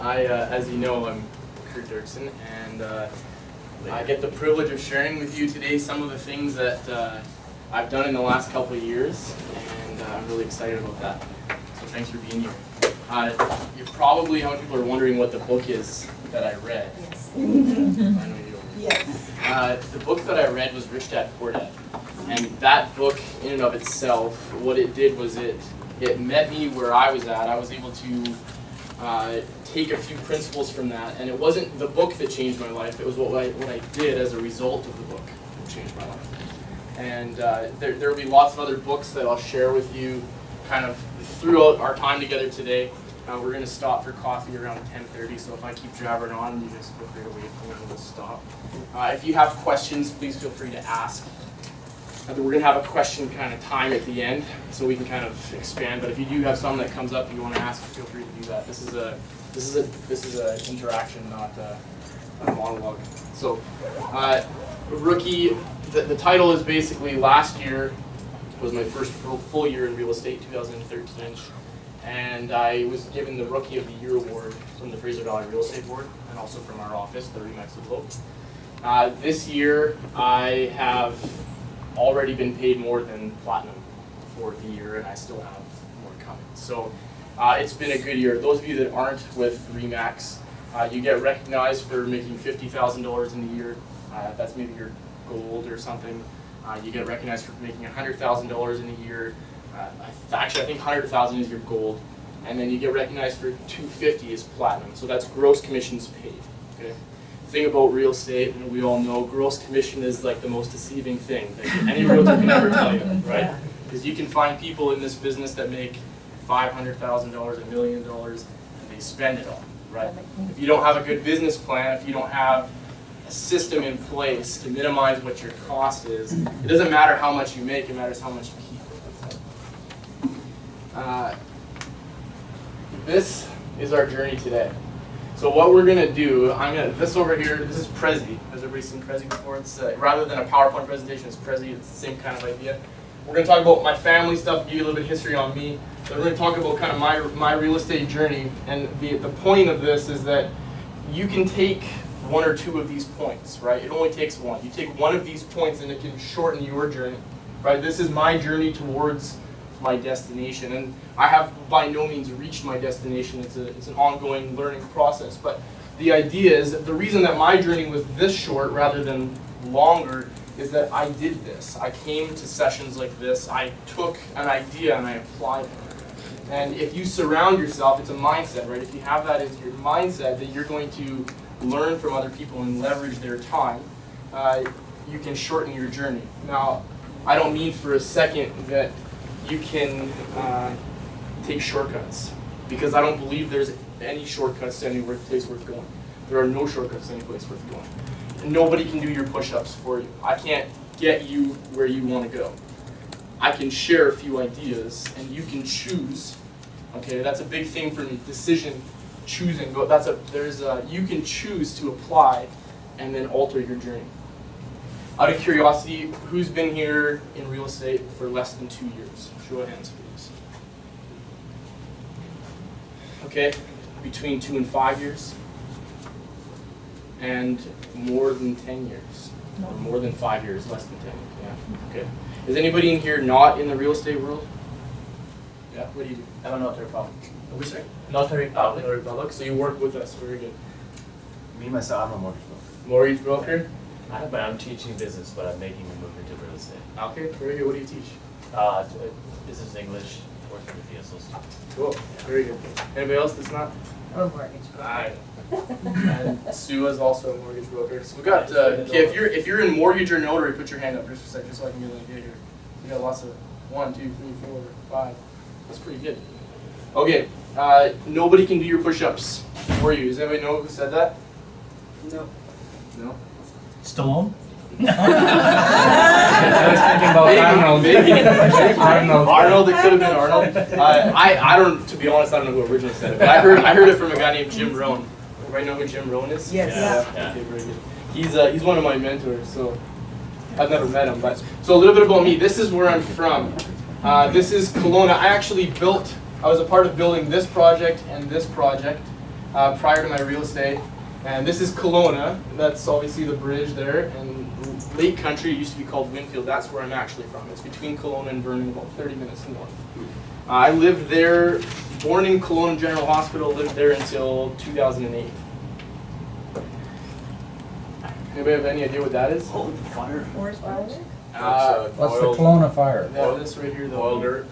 As you know, I'm Curt Derksen, and I get the privilege of sharing with you today some of the things that I've done in the last couple of years, and I'm really excited about that. So thanks for being here. You're probably, how many people are wondering what the book is that I read? Yes. I know you do. Yes. The book that I read was Rich Dad Poor Dad, and that book in and of itself, what it did was it met me where I was at. I was able to take a few principles from that, and it wasn't the book that changed my life, it was what I did as a result of the book that changed my life. And there will be lots of other books that I'll share with you kind of throughout our time together today. We're going to stop for coffee around 10:30, so if I keep jabbering on, you just feel free to wait for me and we'll stop. If you have questions, please feel free to ask. We're going to have a question kind of time at the end, so we can kind of expand. But if you do have something that comes up you want to ask, feel free to do that. This is a interaction, not a monologue. So, rookie. The title is basically last year was my first full year in real estate, 2013, and I was given the Rookie of the Year award from the Fraser Valley Real Estate Board and also from our office, the RE/MAX Globe. This year I have already been paid more than platinum for the year, and I still have more coming. So it's been a good year. Those of you that aren't with RE/MAX, you get recognized for making $50,000 in a year. That's maybe your gold or something. You get recognized for making $100,000 in a year. Actually, I think $100,000 is your gold, and then you get recognized for $250 is platinum. So that's gross commissions paid. Okay. Thing about real estate, and we all know, gross commission is like the most deceiving thing that any realtor can ever tell you, right? Because you can find people in this business that make $500,000, $1 million, and they spend it all, right? If you don't have a good business plan, if you don't have a system in place to minimize what your cost is, it doesn't matter how much you make, it matters how much you keep. This is our journey today. So what we're gonna do, this over here, this is Prezi. Has everybody seen Prezi before? It's rather than a PowerPoint presentation, it's Prezi. It's the same kind of idea. We're gonna talk about my family stuff, give you a little bit of history on me. So we're gonna talk about kind of my real estate journey, and the point of this is that you can take one or two of these points, right? It only takes one. You take one of these points and it can shorten your journey, right? This is my journey towards my destination, and I have by no means reached my destination. It's an ongoing learning process, but the idea is that the reason that my journey was this short rather than longer is that I did this. I came to sessions like this, I took an idea and I applied it. And if you surround yourself, it's a mindset, right? If you have that as your mindset that you're going to learn from other people and leverage their time, you can shorten your journey. Now, I don't mean for a second that you can take shortcuts, because I don't believe there's any shortcuts to any place worth going. There are no shortcuts to any place worth going. And nobody can do your push-ups for you. I can't get you where you want to go. I can share a few ideas, and you can choose. Okay, that's a big thing for me. Decision, choosing. But you can choose to apply, and then alter your journey. Out of curiosity, who's been here in real estate for less than 2 years? Show of hands, please. Okay, between 2 and 5 years, and more than 10 years, or more than 5 years, less than 10. Yeah. Okay. Is anybody in here not in the real estate world? Yeah. What do you do? I'm a notary public. What say? Notary public. Notary public. So you work with us. Very good. Me myself, I'm a mortgage broker. Mortgage broker. I'm teaching business, but I'm making a move into real estate. Okay. Very good. What do you teach? Business English, working with the associate. Cool. Very good. Anybody else that's not? Or mortgage. Alright. And Sue is also a mortgage broker. So we got. Okay, if you're in mortgage or notary, put your hand up just for a second, just so I can get an idea here. We got lots of 1, 2, 3, 4, 5. That's pretty good. Okay. Nobody can do your push-ups for you. Does anybody know who said that? No. No. Stallone? I was thinking about Arnold. Arnold, it could have been Arnold. I don't, to be honest, I don't know who originally said it, but I heard it from a guy named Jim Rohn. Everybody know who Jim Rohn is? Yes. Yeah. Okay, very good. He's one of my mentors, so I've never met him. But so a little bit about me. This is where I'm from. This is Kelowna. I was a part of building this project and this project. prior to my real estate. And this is Kelowna. That's obviously the bridge there. And Lake Country used to be called Winfield. That's where I'm actually from. It's between Kelowna and Vernon, about 30 minutes north. I lived there, born in Kelowna General Hospital, lived there until 2008. Anybody have any idea what that is? Oh, fire. Forest fire? What's the Kelowna fire? This right here, though. Oil dirt.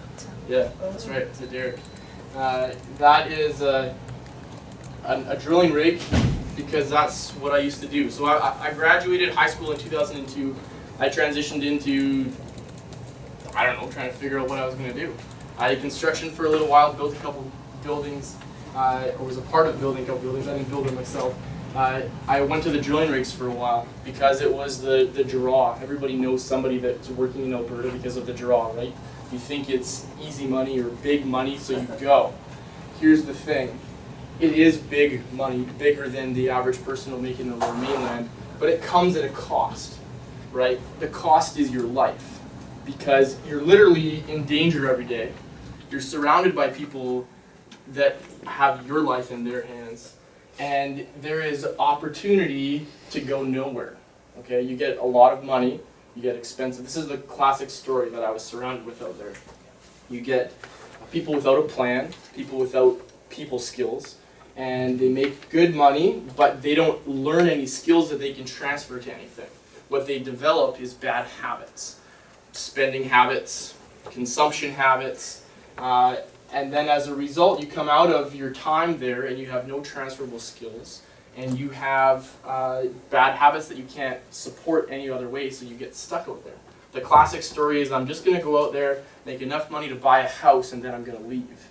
Yeah, that's right. It's a derrick. That is a drilling rig, because that's what I used to do. So I graduated high school in 2002. I transitioned into, I don't know, trying to figure out what I was going to do. I did construction for a little while, built a couple buildings, or was a part of building a couple buildings. I didn't build them myself. I went to the drilling rigs for a while because it was the draw. Everybody knows somebody that's working in Alberta because of the draw, right? You think it's easy money or big money, so you go. Here's the thing. It is big money, bigger than the average person will make in the lower mainland, but it comes at a cost, right? The cost is your life, because you're literally in danger every day. You're surrounded by people that have your life in their hands, and there is opportunity to go nowhere, okay? You get a lot of money, you get expensive. This is the classic story that I was surrounded with out there. You get people without a plan, people without people skills, and they make good money, but they don't learn any skills that they can transfer to anything. What they develop is bad habits, spending habits, consumption habits, and then as a result, you come out of your time there and you have no transferable skills, and you have bad habits that you can't support any other way, so you get stuck out there. The classic story is, I'm just going to go out there, make enough money to buy a house, and then I'm going to leave.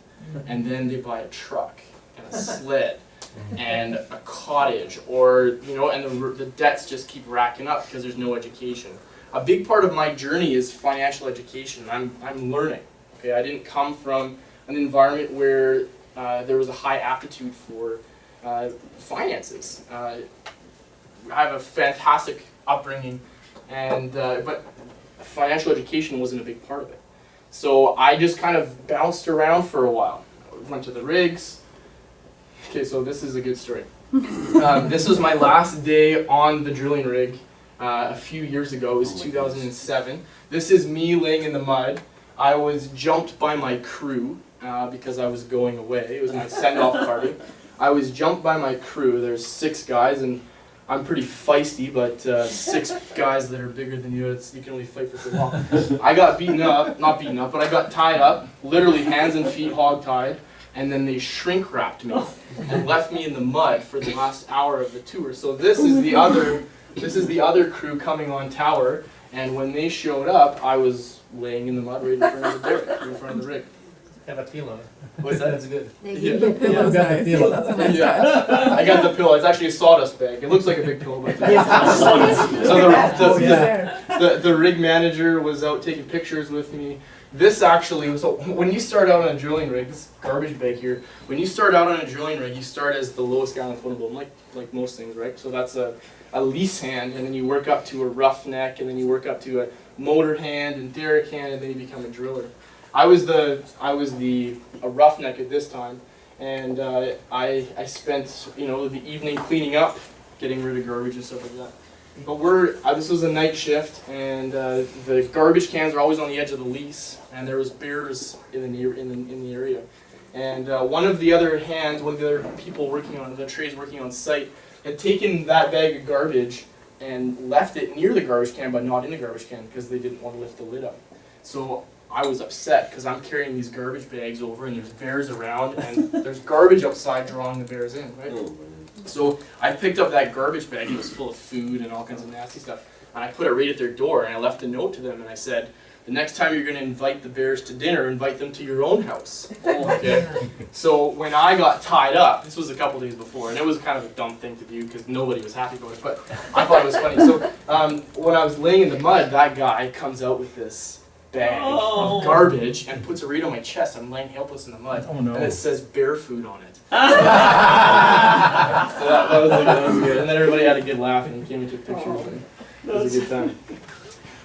And then they buy a truck and a sled and a cottage, or, you know, and the debts just keep racking up because there's no education. A big part of my journey is financial education. I'm learning. Okay, I didn't come from an environment where there was a high aptitude for finances. I have a fantastic upbringing, and but financial education wasn't a big part of it. So I just kind of bounced around for a while. Went to the rigs. Okay, so this is a good story. This was my last day on the drilling rig a few years ago. It was 2007. This is me laying in the mud. I was jumped by my crew because I was going away. It was my send-off party. I was jumped by my crew. There's 6 guys, and I'm pretty feisty, but 6 guys that are bigger than you, you can only fight for so long. I got beaten up, not beaten up, but I got tied up, literally hands and feet hog-tied, and then they shrink-wrapped me and left me in the mud for the last hour of the tour. So this is the other crew coming on tower, and when they showed up, I was laying in the mud right in front of the derrick, right in front of the rig. Have a pillow. What's that? That's good. They Yeah. give you pillows. got the pillow. That's a nice touch. Yeah, I got the pillow. It's actually a sawdust bag. It looks like a big pillow, but the rig manager was out taking pictures with me. This actually was, so when you start out on a drilling rig, this garbage bag here, when you start out on a drilling rig, you start as the lowest guy on the totem pole, like most things, right? So that's a lease hand, and then you work up to a roughneck, and then you work up to a motor hand and derrick hand, and then you become a driller. I was a roughneck at this time, and I spent, you know, the evening cleaning up, getting rid of garbage and stuff like that. But this was a night shift, and the garbage cans are always on the edge of the lease, and there was bears in the area. And one of the other people working on the trades working on site had taken that bag of garbage and left it near the garbage can, but not in the garbage can because they didn't want to lift the lid up. So I was upset because I'm carrying these garbage bags over, and there's bears around, and there's garbage outside drawing the bears in, right? So I picked up that garbage bag. It was full of food and all kinds of nasty stuff, and I put it right at their door, and I left a note to them, and I said, the next time you're going to invite the bears to dinner, invite them to your own house. Okay. So when I got tied up, this was a couple days before, and it was kind of a dumb thing to do because nobody was happy about it, but I thought it was funny. So when I was laying in the mud, that guy comes out with this bag of garbage and puts it right on my chest. I'm laying helpless in the mud, Oh, no. and it says bear food on it. So that was good. And then everybody had a good laugh and came and took pictures, and it was a good time.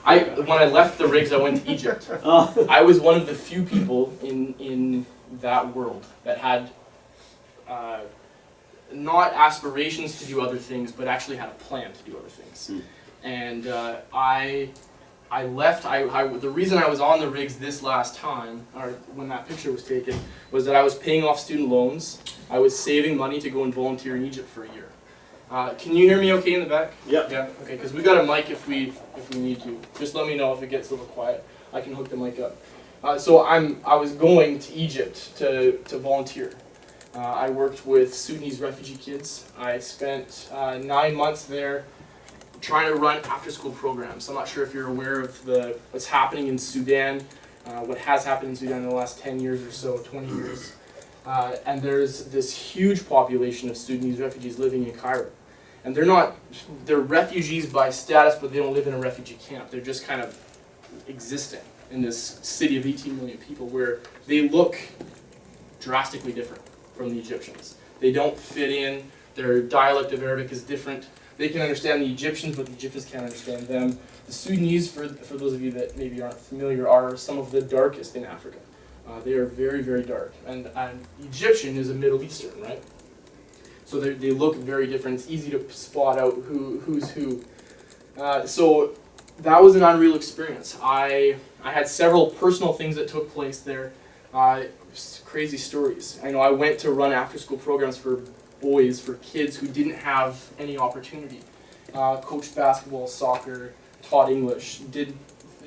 When I left the rigs, I went to Egypt. I was one of the few people in that world that had not aspirations to do other things, but actually had a plan to do other things. And I left. The reason I was on the rigs this last time, or when that picture was taken, was that I was paying off student loans. I was saving money to go and volunteer in Egypt for a year. Can you hear me okay in the back? Yep. Yeah. Okay, because we got a mic if we need to. Just let me know if it gets a little quiet. I can hook the mic up. So I was going to Egypt to volunteer. I worked with Sudanese refugee kids. I spent 9 months there trying to run after-school programs. I'm not sure if you're aware of what's happening in Sudan, what has happened in Sudan in the last 10 years or so, 20 years. And there's this huge population of Sudanese refugees living in Cairo. And they're refugees by status, but they don't live in a refugee camp. They're just kind of existing in this city of 18 million people where they look drastically different from the Egyptians. They don't fit in. Their dialect of Arabic is different. They can understand the Egyptians, but the Egyptians can't understand them. The Sudanese, for those of you that maybe aren't familiar, are some of the darkest in Africa. They are very, very dark. And Egyptian is a Middle Eastern, right? So they look very different. It's easy to spot out who's who. So that was an unreal experience. I had several personal things that took place there. Crazy stories. I went to run after-school programs for boys, for kids who didn't have any opportunity. Coached basketball, soccer, taught English, did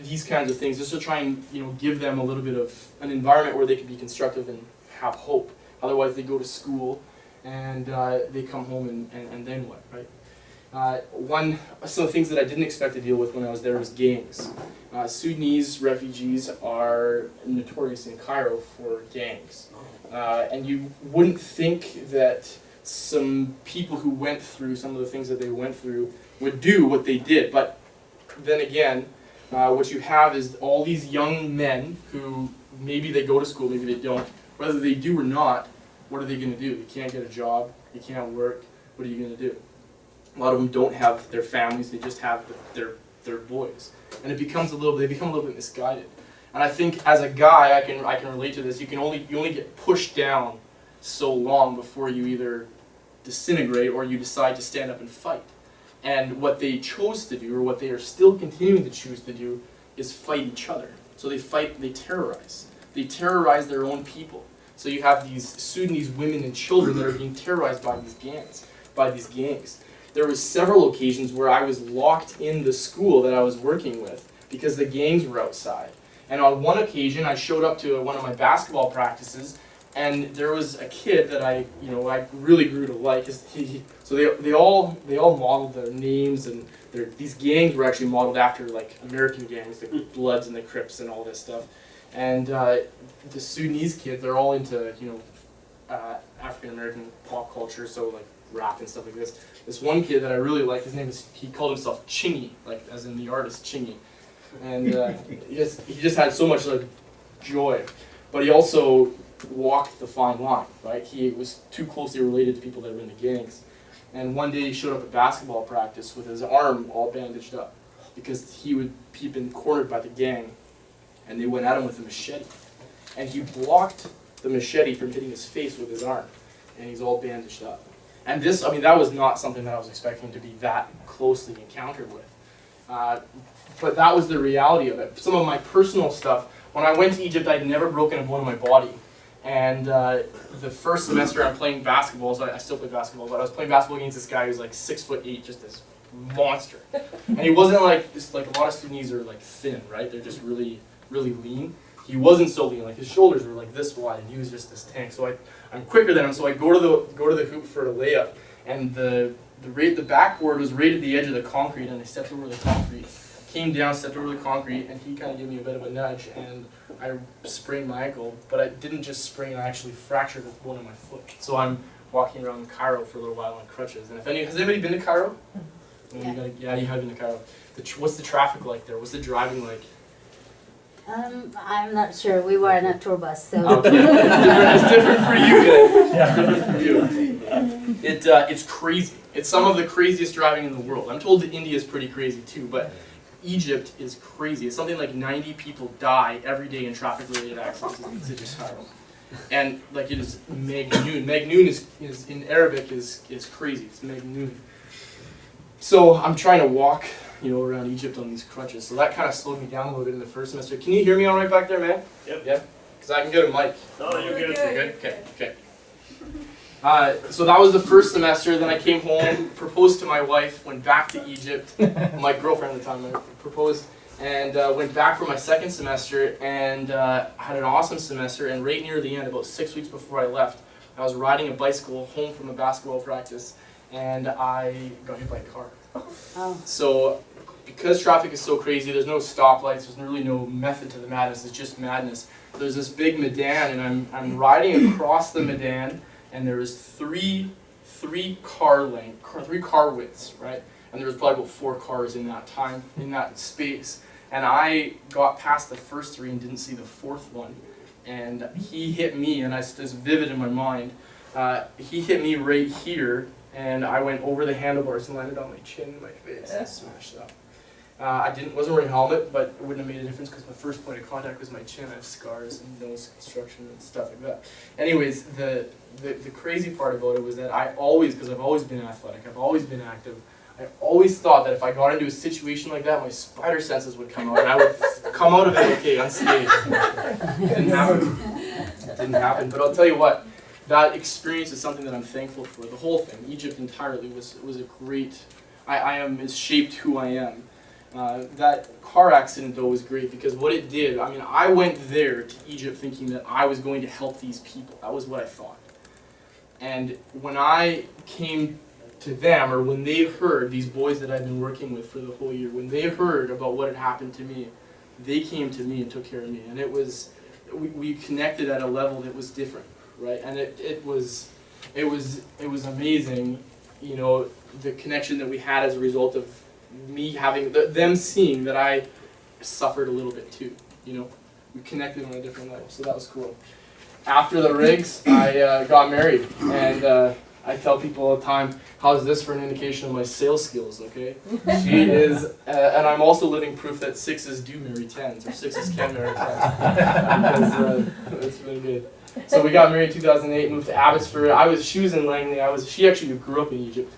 these kinds of things just to try and give them a little bit of an environment where they could be constructive and have hope. Otherwise they go to school and they come home and then what, right? Some of the things that I didn't expect to deal with when I was there was gangs. Sudanese refugees are notorious in Cairo for gangs. And you wouldn't think that some people who went through some of the things that they went through would do what they did. But then again, what you have is all these young men who maybe they go to school, maybe they don't. Whether they do or not, what are they going to do? They can't get a job, they can't work. What are you going to do? A lot of them don't have their families, they just have their boys. And they become a little bit misguided. And I think as a guy, I can relate to this. You only get pushed down so long before you either disintegrate or you decide to stand up and fight. And what they chose to do, or what they are still continuing to choose to do, is fight each other. So they terrorize. They terrorize their own people. So you have these Sudanese women and children that are being terrorized by these gangs. There was several occasions where I was locked in the school that I was working with because the gangs were outside. And on one occasion, I showed up to one of my basketball practices, and there was a kid that I really grew to like. So they all modeled their names, and these gangs were actually modeled after like American gangs, the Bloods and the Crips and all this stuff. And the Sudanese kids, they're all into African American pop culture, so like rap and stuff like this. This one kid that I really liked, he called himself Chingy, like as in the artist Chingy, and he just had so much like joy, but he also walked the fine line, right? He was too closely related to people that were in the gangs, and one day he showed up at basketball practice with his arm all bandaged up because he'd been cornered by the gang, and they went at him with a machete, and he blocked the machete from hitting his face with his arm, and he's all bandaged up. And that was not something that I was expecting to be that closely encountered with. But that was the reality of it. Some of my personal stuff, when I went to Egypt, I'd never broken a bone in my body. And the first semester I'm playing basketball, so I still play basketball, but I was playing basketball against this guy who's like 6'8", just this monster. And he wasn't like a lot of Sudanese are like thin, right? They're just really, really lean. He wasn't so lean, like his shoulders were like this wide, and he was just this tank. So I'm quicker than him, so I go to the hoop for a layup, and the backboard was right at the edge of the concrete, and I stepped over the concrete, came down, stepped over the concrete, and he kind of gave me a bit of a nudge, and I sprained my ankle, but I didn't just sprain, I actually fractured the bone in my foot. So I'm walking around Cairo for a little while on crutches. And has anybody been to Cairo? Yeah. You have been to Cairo. What's the traffic like there? What's the driving like? I'm not sure. We were in a tour bus, so. Okay. It's different for you then. Yeah. It's different for you. It's crazy. It's some of the craziest driving in the world. I'm told that India is pretty crazy too, but Egypt is crazy. It's something like 90 people die every day in traffic-related accidents in the city of Cairo. and like it is Magnoon. Magnoon is in Arabic is crazy. It's Magnoon. So I'm trying to walk, around Egypt on these crutches. So that kind of slowed me down a little bit in the first semester. Can you hear me all right back there, man? Yep. Yeah. Because I can get a mic. No, you're good. You're good. Okay. So that was the first semester. Then I came home, proposed to my wife, went back to Egypt. My girlfriend at the time, I proposed, and went back for my second semester and had an awesome semester. And right near the end, about 6 weeks before I left, I was riding a bicycle home from a basketball practice, and I got hit by a car. Oh. So because traffic is so crazy, there's no stoplights, there's really no method to the madness, it's just madness. There's this big Medan, and I'm riding across the Medan, and there was three car widths, right? And there was probably about 4 cars in that space. And I got past the first 3 and didn't see the 4th one. And he hit me, and it's vivid in my mind. He hit me right here, and I went over the handlebars and landed on my chin and my face and smashed up. I wasn't wearing a helmet, but it wouldn't have made a difference because my first point of contact was my chin. I have scars and nose construction and stuff like that. Anyways, the crazy part about it was that because I've always been athletic, I've always been active, I always thought that if I got into a situation like that, my spider senses would come out and I would come out of it okay, unscathed. Didn't happen. But I'll tell you what, that experience is something that I'm thankful for. The whole thing, Egypt entirely, was a great. It's shaped who I am. That car accident though was great because what it did, I went there to Egypt thinking that I was going to help these people. That was what I thought. And when I came to them, or when they heard, these boys that I've been working with for the whole year, when they heard about what had happened to me, they came to me and took care of me. And it was, we connected at a level that was different, right? And it was amazing, the connection that we had as a result of me having, them seeing that I suffered a little bit too, we connected on a different level, so that was cool. After the rigs, I got married, and I tell people all the time, how's this for an indication of my sales skills, okay? She is, and I'm also living proof that 6s do marry 10s, or 6s can marry 10s, because it's really good. So we got married in 2008, moved to Abbotsford. She was in Langley. She actually grew up in Egypt.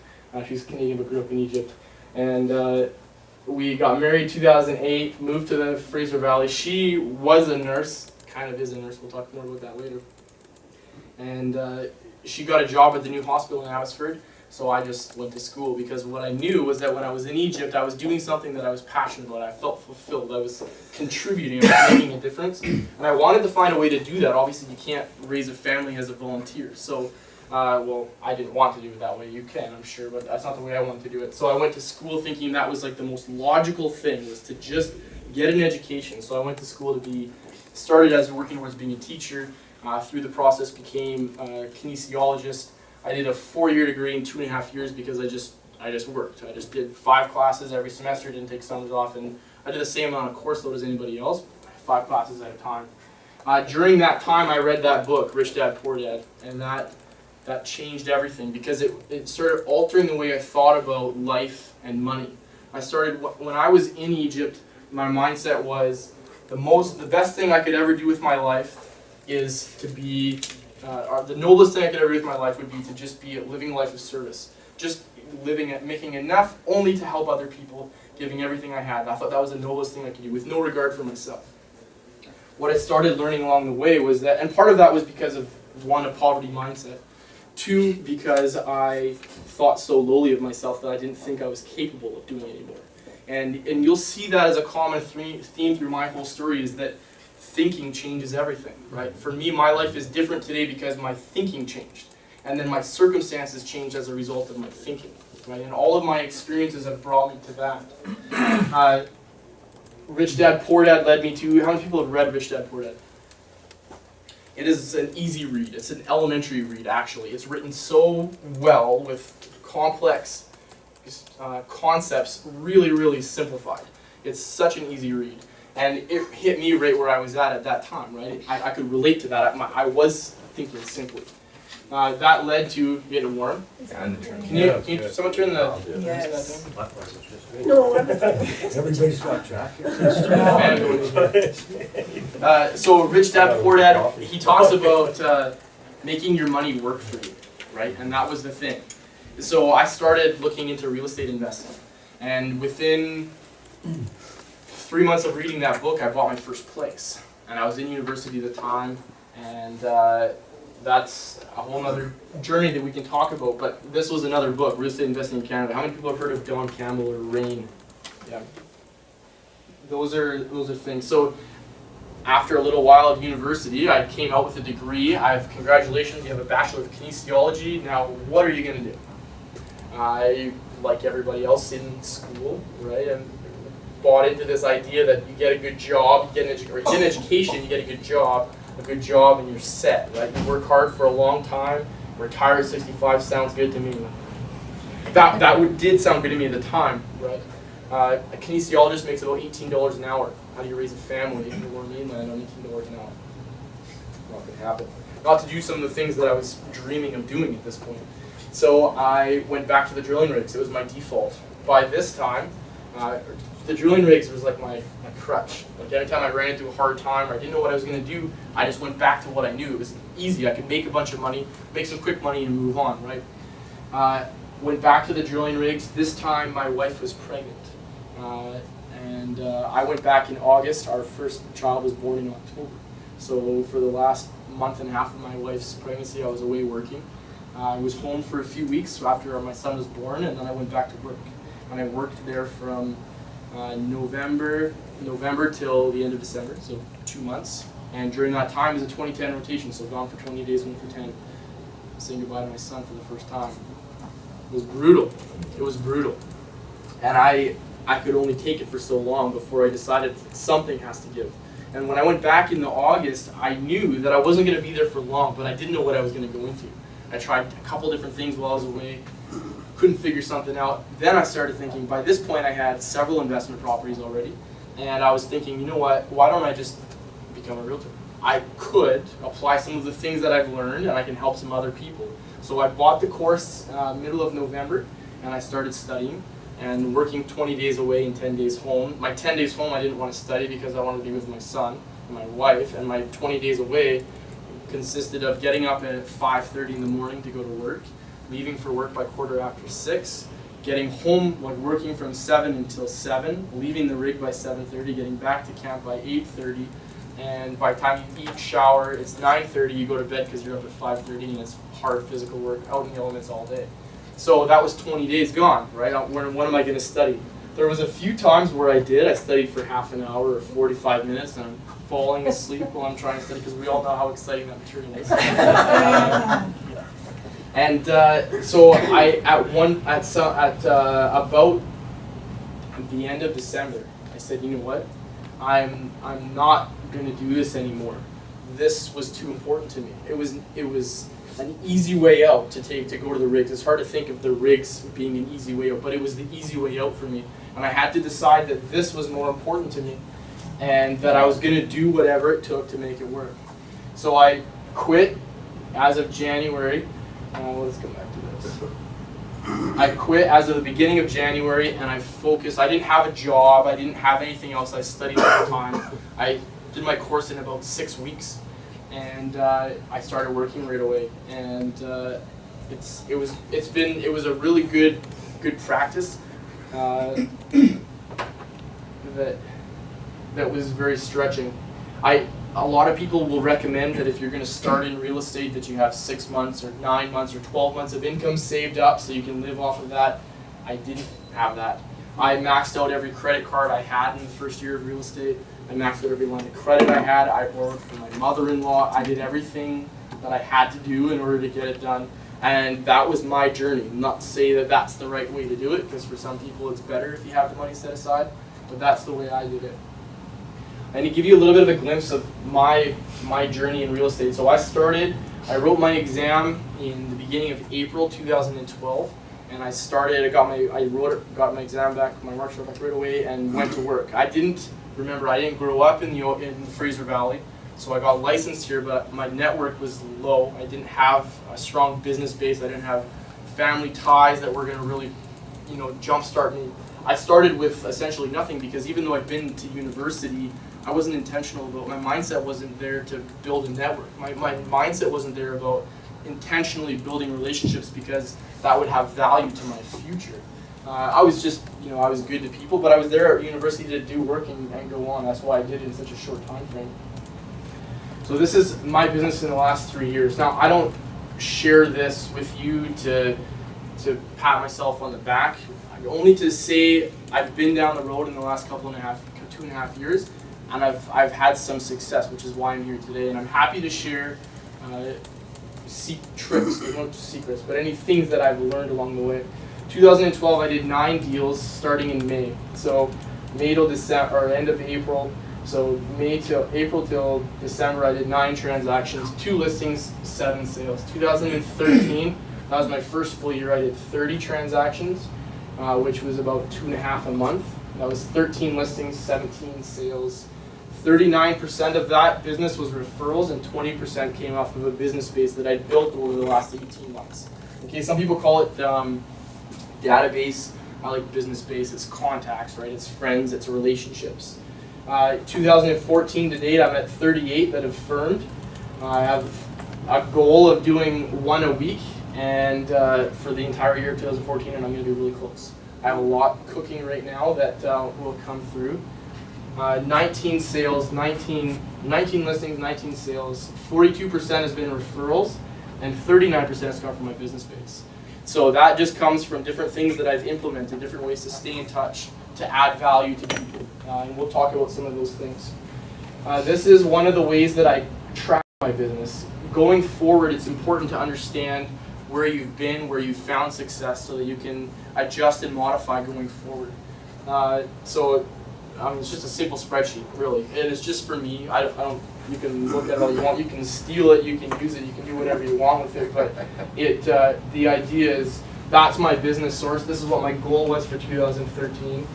She's Canadian but grew up in Egypt. And we got married in 2008, moved to the Fraser Valley. She was a nurse, kind of is a nurse, we'll talk more about that later. And she got a job at the new hospital in Abbotsford, so I just went to school because what I knew was that when I was in Egypt, I was doing something that I was passionate about. I felt fulfilled. I was contributing. I was making a difference. And I wanted to find a way to do that. Obviously, you can't raise a family as a volunteer. So, well, I didn't want to do it that way. You can, I'm sure, but that's not the way I wanted to do it. So I went to school thinking that was like the most logical thing, was to just get an education. So I went to school to started as working towards being a teacher. Through the process became a kinesiologist. I did a 4-year degree in 2.5 years because I just worked. I just did 5 classes every semester, didn't take summers off, and I did the same amount of course load as anybody else, 5 classes at a time. During that time, I read that book, Rich Dad, Poor Dad, and that changed everything because it started altering the way I thought about life and money. When I was in Egypt, my mindset was the best thing I could ever do with my life is to be, the noblest thing I could ever do with my life would be to just be living a life of service. Just making enough only to help other people, giving everything I had. I thought that was the noblest thing I could do with no regard for myself. What I started learning along the way was that, and part of that was because of, 1, a poverty mindset. 2, because I thought so lowly of myself that I didn't think I was capable of doing anymore. And you'll see that as a common theme through my whole story, is that thinking changes everything, right? For me, my life is different today because my thinking changed. And then my circumstances changed as a result of my thinking, right? And all of my experiences have brought me to that. Rich Dad, Poor Dad led me to, how many people have read Rich Dad, Poor Dad? It is an easy read. It's an elementary read, actually. It's written so well with complex concepts, really, really simplified. It's such an easy read. And it hit me right where I was at that time, right? I could relate to that. I was thinking simply. that led to getting warm. Can you someone turn the Yes. No, everybody's got jackets. So Rich Dad Poor Dad, he talks about making your money work for you, right? And that was the thing. So I started looking into real estate investing, and within 3 months of reading that book, I bought my first place. And I was in university at the time, and that's a whole other journey that we can talk about. But this was another book, Real Estate Investing in Canada. How many people have heard of Don Campbell or Rain? Yeah. Those are things. So after a little while of university, I came out with a degree. Congratulations, you have a Bachelor of Kinesiology. Now, what are you going to do? I, like everybody else in school, right, and bought into this idea that you get a good job, you get an education, you get a good job, and you're set, right? You work hard for a long time, retire at 65 sounds good to me. That did sound good to me at the time, right? A kinesiologist makes about $18 an hour. How do you raise a family in the Lower Mainland on $18 an hour? Not going to happen. Not to do some of the things that I was dreaming of doing at this point. So I went back to the drilling rigs. It was my default. By this time, the drilling rigs was like my crutch. Like every time I ran into a hard time or I didn't know what I was going to do, I just went back to what I knew. It was easy. I could make a bunch of money, make some quick money, and move on, right? Went back to the drilling rigs. This time my wife was pregnant. And I went back in August. Our first child was born in October. So for the last month and a half of my wife's pregnancy, I was away working. I was home for a few weeks after my son was born, and then I went back to work. And I worked there from November till the end of December, so 2 months. And during that time is a 20-10 rotation, so gone for 20 days, home for 10. Saying goodbye to my son for the first time. It was brutal. It was brutal. And I could only take it for so long before I decided something has to give. And when I went back in August, I knew that I wasn't going to be there for long, but I didn't know what I was going to go into. I tried a couple different things while I was away, couldn't figure something out. Then I started thinking, by this point I had several investment properties already, and I was thinking, you know what, why don't I just become a realtor? I could apply some of the things that I've learned, and I can help some other people. So I bought the course middle of November, and I started studying, and working 20 days away and 10 days home. My 10 days home I didn't want to study because I wanted to be with my son and my wife, and my 20 days away consisted of getting up at 5:30 in the morning to go to work, leaving for work by 6:15, getting home, like working from 7 until 7, leaving the rig by 7:30, getting back to camp by 8:30, and by the time you eat, shower, it's 9:30, you go to bed because you're up at 5:30, and it's hard physical work out in the elements all day. So that was 20 days gone, right? What am I going to study? There was a few times where I studied for half an hour or 45 minutes, and I'm falling asleep while I'm trying to study because we all know how exciting that material is. And so about the end of December, I said, you know what? I'm not going to do this anymore. This was too important to me. It was an easy way out to go to the rigs. It's hard to think of the rigs being an easy way out, but it was the easy way out for me. And I had to decide that this was more important to me, and that I was going to do whatever it took to make it work. So I quit as of January. Let's come back to this. I quit as of the beginning of January, and I focused. I didn't have a job. I didn't have anything else. I studied all the time. I did my course in about 6 weeks, and I started working right away. And it was a really good practice. That was very stretching. A lot of people will recommend that if you're going to start in real estate that you have 6 months or 9 months or 12 months of income saved up so you can live off of that. I didn't have that. I maxed out every credit card I had in the first year of real estate. I maxed out every line of credit I had. I borrowed from my mother-in-law. I did everything that I had to do in order to get it done. And that was my journey. Not to say that that's the right way to do it, because for some people it's better if you have the money set aside, but that's the way I did it. And to give you a little bit of a glimpse of my journey in real estate. So I wrote my exam in the beginning of April 2012, and got my exam back, my marks back right away, and went to work. I didn't grow up in the Fraser Valley, So I got licensed here, but my network was low. I didn't have a strong business base. I didn't have family ties that were going to really, jumpstart me. I started with essentially nothing because even though I've been to university, I wasn't intentional about, my mindset wasn't there to build a network. My mindset wasn't there about intentionally building relationships because that would have value to my future. I was just, I was good to people, but I was there at university to do work and go on. That's why I did it in such a short time frame. So this is my business in the last 3 years. Now, I don't share this with you to pat myself on the back, only to say I've been down the road in the last 2.5 years, and I've had some success, which is why I'm here today. And I'm happy to share tricks, no secrets, but any things that I've learned along the way. 2012, I did 9 deals starting in May. So May till December, or end of April. So April till December, I did 9 transactions, 2 listings, 7 sales. 2013, that was my first full year. I did 30 transactions, which was about 2.5 a month. That was 13 listings, 17 sales. 39% of that business was referrals, and 20% came off of a business base that I'd built over the last 18 months. Okay, some people call it database. I like business base. It's contacts, right? It's friends. It's relationships. 2014 to date, I'm at 38 that have firmed. I have a goal of doing 1 a week, and for the entire year of 2014, and I'm going to be really close. I have a lot cooking right now that will come through. 19 sales, 19 listings, 19 sales. 42% has been referrals, and 39% has come from my business base. So that just comes from different things that I've implemented, different ways to stay in touch, to add value to people. And we'll talk about some of those things. This is one of the ways that I track my business. Going forward, it's important to understand where you've been, where you've found success, so that you can adjust and modify going forward. It's just a simple spreadsheet, really. And it's just for me. I don't. You can look at it all you want. You can steal it. You can use it. You can do whatever you want with it. But the idea is that's my business source. This is what my goal was for 2013.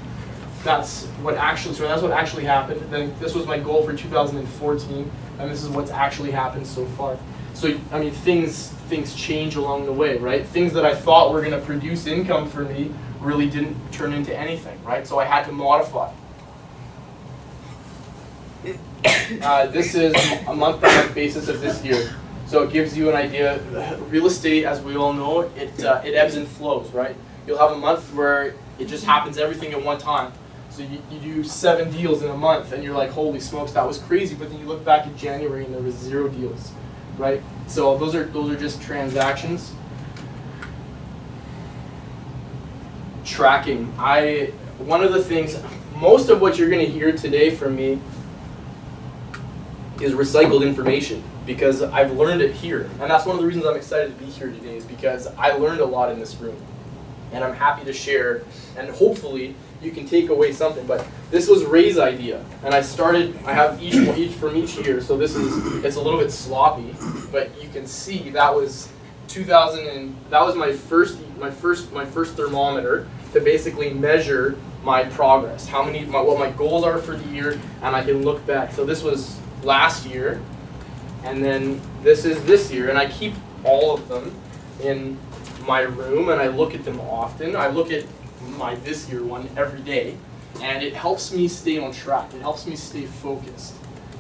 That's what actually happened. Then this was my goal for 2014, and this is what's actually happened so far. So I mean, things change along the way, right? Things that I thought were going to produce income for me really didn't turn into anything, right? So I had to modify. This is a month-by-month basis of this year. So it gives you an idea. Real estate, as we all know, it ebbs and flows, right? You'll have a month where it just happens everything at one time. So you do 7 deals in a month, and you're like, holy smokes, that was crazy. But then you look back at January, and there was 0 deals, right? So those are just transactions. Tracking. One of the things, most of what you're going to hear today from me is recycled information, because I've learned it here. And that's one of the reasons I'm excited to be here today, is because I learned a lot in this room. And I'm happy to share, and hopefully you can take away something. But this was Ray's idea, and I have each from each year, so it's a little bit sloppy, but you can see that was 2000, and that was my first thermometer to basically measure my progress, what my goals are for the year, and I can look back. So this was last year, and then this is this year, and I keep all of them in my room, and I look at them often. I look at this year one every day, and it helps me stay on track. It helps me stay focused.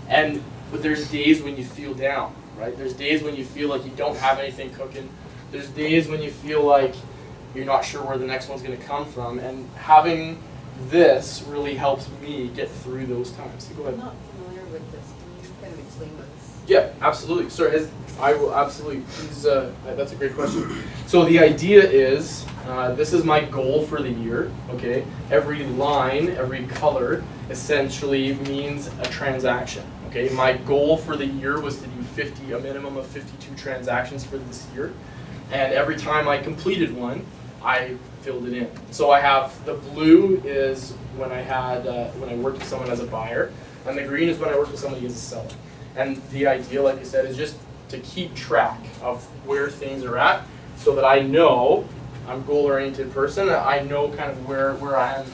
But there's days when you feel down, right? There's days when you feel like you don't have anything cooking. There's days when you feel like you're not sure where the next one's going to come from, and having this really helps me get through those times. So go ahead. I'm not familiar with this. Can you kind of explain this? Yeah, absolutely. Sorry, I will absolutely. Please, that's a great question. So the idea is, this is my goal for the year. Okay, every line, every color, essentially means a transaction. Okay, my goal for the year was to do a minimum of 52 transactions for this year, and every time I completed one, I filled it in. So I have the blue is when I worked with someone as a buyer, and the green is when I worked with somebody as a seller. And the idea, like I said, is just to keep track of where things are at, so that I know I'm a goal-oriented person. I know kind of where I am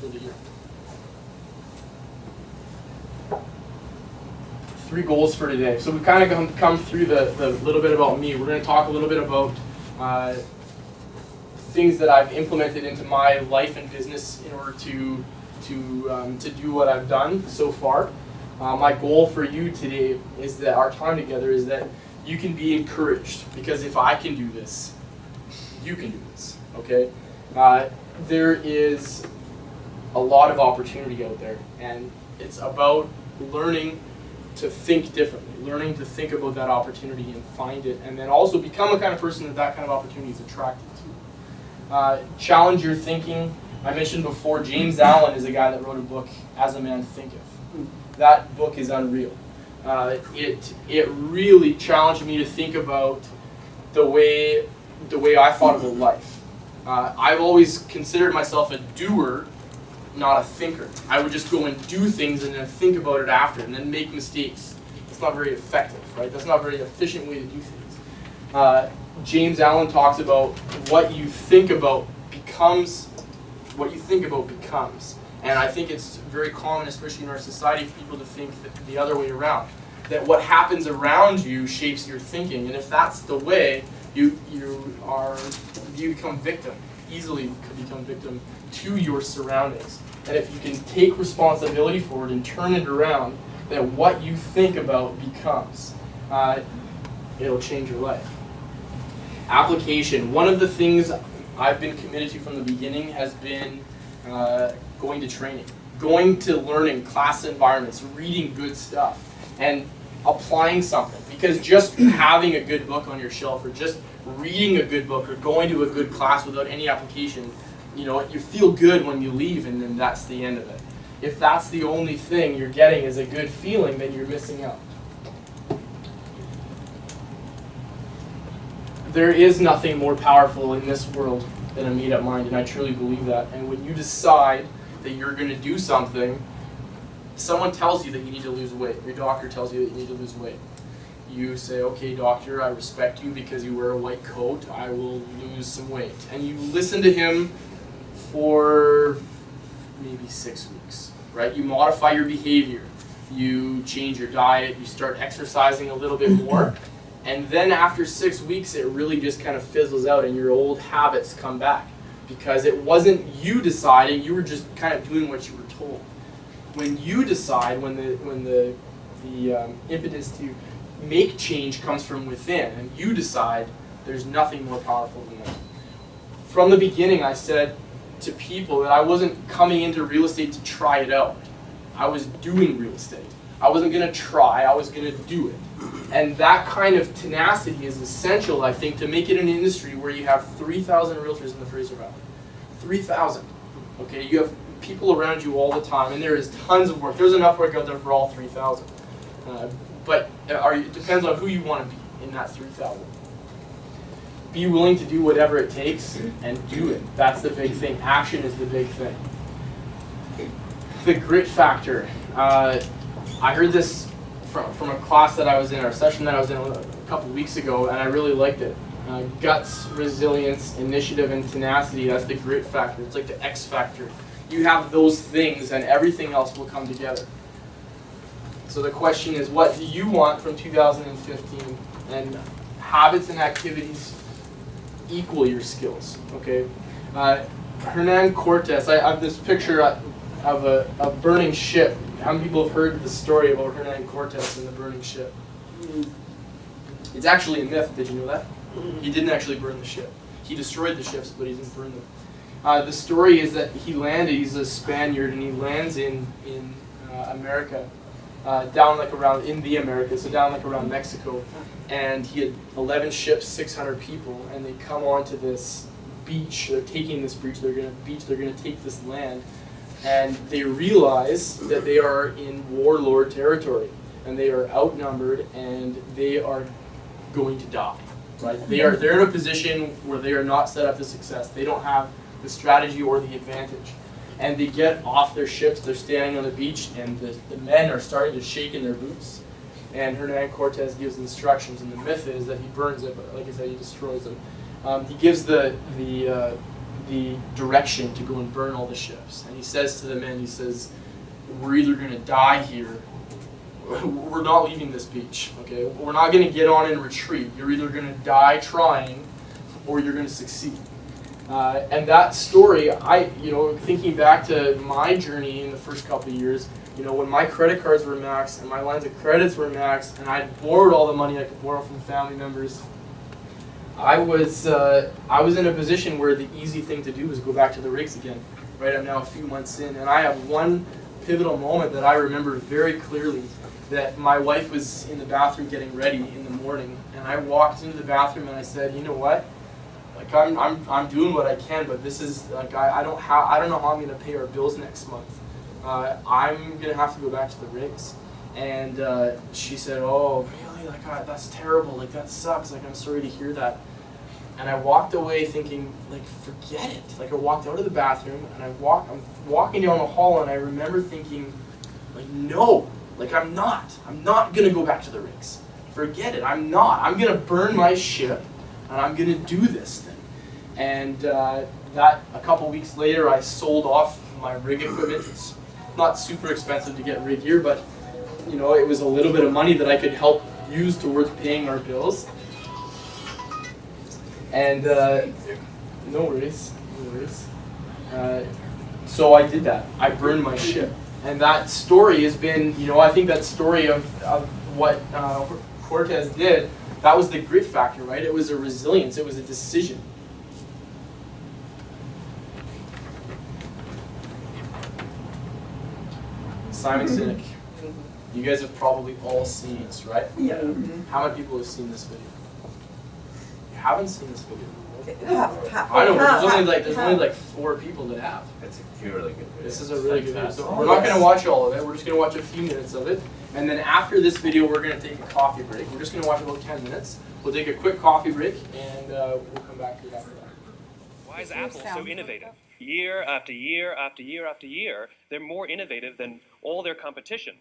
for the year. 3 goals for today. So we've kind of come through the little bit about me. We're going to talk a little bit about things that I've implemented into my life and business in order to do what I've done so far. My goal for you today is that our time together is that you can be encouraged, because if I can do this, you can do this, okay? There is a lot of opportunity out there, and it's about learning to think differently, learning to think about that opportunity and find it, and then also become a kind of person that kind of opportunity is attracted to. Challenge your thinking. I mentioned before, James Allen is a guy that wrote a book, As a Man Thinketh. That book is unreal. It really challenged me to think about the way I thought about life. I've always considered myself a doer, not a thinker. I would just go and do things and then think about it after and then make mistakes. It's not very effective, right? That's not a very efficient way to do things. James Allen talks about what you think about becomes what you think about becomes. And I think it's very common, especially in our society, for people to think that the other way around. That what happens around you shapes your thinking. And if that's the way, you become victim, easily become victim to your surroundings. And if you can take responsibility for it and turn it around, that what you think about becomes, it'll change your life. Application. One of the things I've been committed to from the beginning has been going to training, going to learning, class environments, reading good stuff, and applying something. Because just having a good book on your shelf, or just reading a good book, or going to a good class without any application, you feel good when you leave, and then that's the end of it. If that's the only thing you're getting is a good feeling, then you're missing out. There is nothing more powerful in this world than a made-up mind, and I truly believe that. And when you decide that you're going to do something, someone tells you that you need to lose weight. Your doctor tells you that you need to lose weight. You say, okay, doctor, I respect you because you wear a white coat. I will lose some weight. And you listen to him for maybe 6 weeks, right? You modify your behavior. You change your diet. You start exercising a little bit more. And then after 6 weeks, it really just kind of fizzles out and your old habits come back. Because it wasn't you deciding, you were just kind of doing what you were told. When you decide, when the impetus to make change comes from within, and you decide, there's nothing more powerful than that. From the beginning, I said to people that I wasn't coming into real estate to try it out. I was doing real estate. I wasn't going to try, I was going to do it. And that kind of tenacity is essential, I think, to make it an industry where you have 3,000 realtors in the Fraser Valley. 3,000. Okay, you have people around you all the time, and there is tons of work. There's enough work out there for all 3,000. But it depends on who you want to be in that 3,000. Be willing to do whatever it takes and do it. That's the big thing. Action is the big thing. The grit factor. I heard this from a class that I was in, or a session that I was in a couple weeks ago, and I really liked it. Guts, resilience, initiative, and tenacity, that's the grit factor. It's like the X factor. You have those things and everything else will come together. So the question is, what do you want from 2015? And habits and activities equal your skills, okay? Hernan Cortes, I have this picture of a burning ship. How many people have heard the story about Hernan Cortes and the burning ship? It's actually a myth, did you know that? He didn't actually burn the ship. He destroyed the ships, but he didn't burn them. The story is that he landed, he's a Spaniard, and he lands in America, down like around, in the Americas, so down like around Mexico. And he had 11 ships, 600 people, and they come onto this beach, they're taking this beach, they're gonna take this land, and they realize that they are in warlord territory, and they are outnumbered, and they are going to die. Right? They're in a position where they are not set up to success. They don't have the strategy or the advantage. And they get off their ships, they're standing on the beach, and the men are starting to shake in their boots. And Hernan Cortes gives instructions, and the myth is that he burns it, but like I said, he destroys them. He gives the direction to go and burn all the ships. And he says to the men, he says, we're either going to die here, we're not leaving this beach, okay? We're not gonna get on and retreat. You're either gonna die trying or you're gonna succeed. And that story, thinking back to my journey in the first couple of years, when my credit cards were maxed and my lines of credits were maxed and I borrowed all the money I could borrow from family members, I was in a position where the easy thing to do was go back to the rigs again. Right, I'm now a few months in, and I have one pivotal moment that I remember very clearly. That my wife was in the bathroom getting ready in the morning, and I walked into the bathroom and I said, you know what? Like I'm doing what I can, but this is like I don't know how I'm gonna pay our bills next month. I'm gonna have to go back to the rigs. And she said, oh really? Like that's terrible. Like that sucks. Like I'm sorry to hear that. And I walked away thinking, like, forget it. Like I walked out of the bathroom and I'm walking down the hall and I remember thinking, like, no, like I'm not gonna go back to the rigs. Forget it. I'm gonna burn my ship and I'm gonna do this thing. And that a couple weeks later I sold off my rig equipment. It's not super expensive to get rig gear, but it was a little bit of money that I could help use towards paying our bills. And no worries. So I did that. I burned my ship. And that story has been, I think that story of what Cortez did, that was the grit factor, right? It was a resilience. It was a decision. Simon Sinek. You guys have probably all seen this, right? Yeah. How many people have seen this video? You haven't seen this video. Half. I know, but there's only like 4 people that have. It's a really good video. This is a really good video. So Oh, we're not yes. going to watch all of it. We're just going to watch a few minutes of it. And then after this video, we're going to take a coffee break. We're just going to watch about 10 minutes. We'll take a quick coffee break, and we'll come back to it after that. Why is Apple so innovative? Year after year after year after year, they're more innovative than all their competition.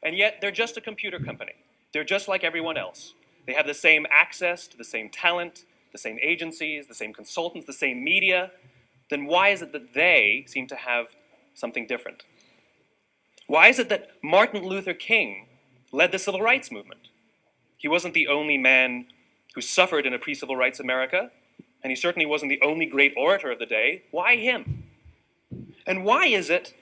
And yet, they're just a computer company. They're just like everyone else. They have the same access to the same talent, the same agencies, the same consultants, the same media. Then why is it that they seem to have something different? Why is it that Martin Luther King led the civil rights movement? He wasn't the only man who suffered in a pre-civil rights America, and he certainly wasn't the only great orator of the day. Why him? And why is it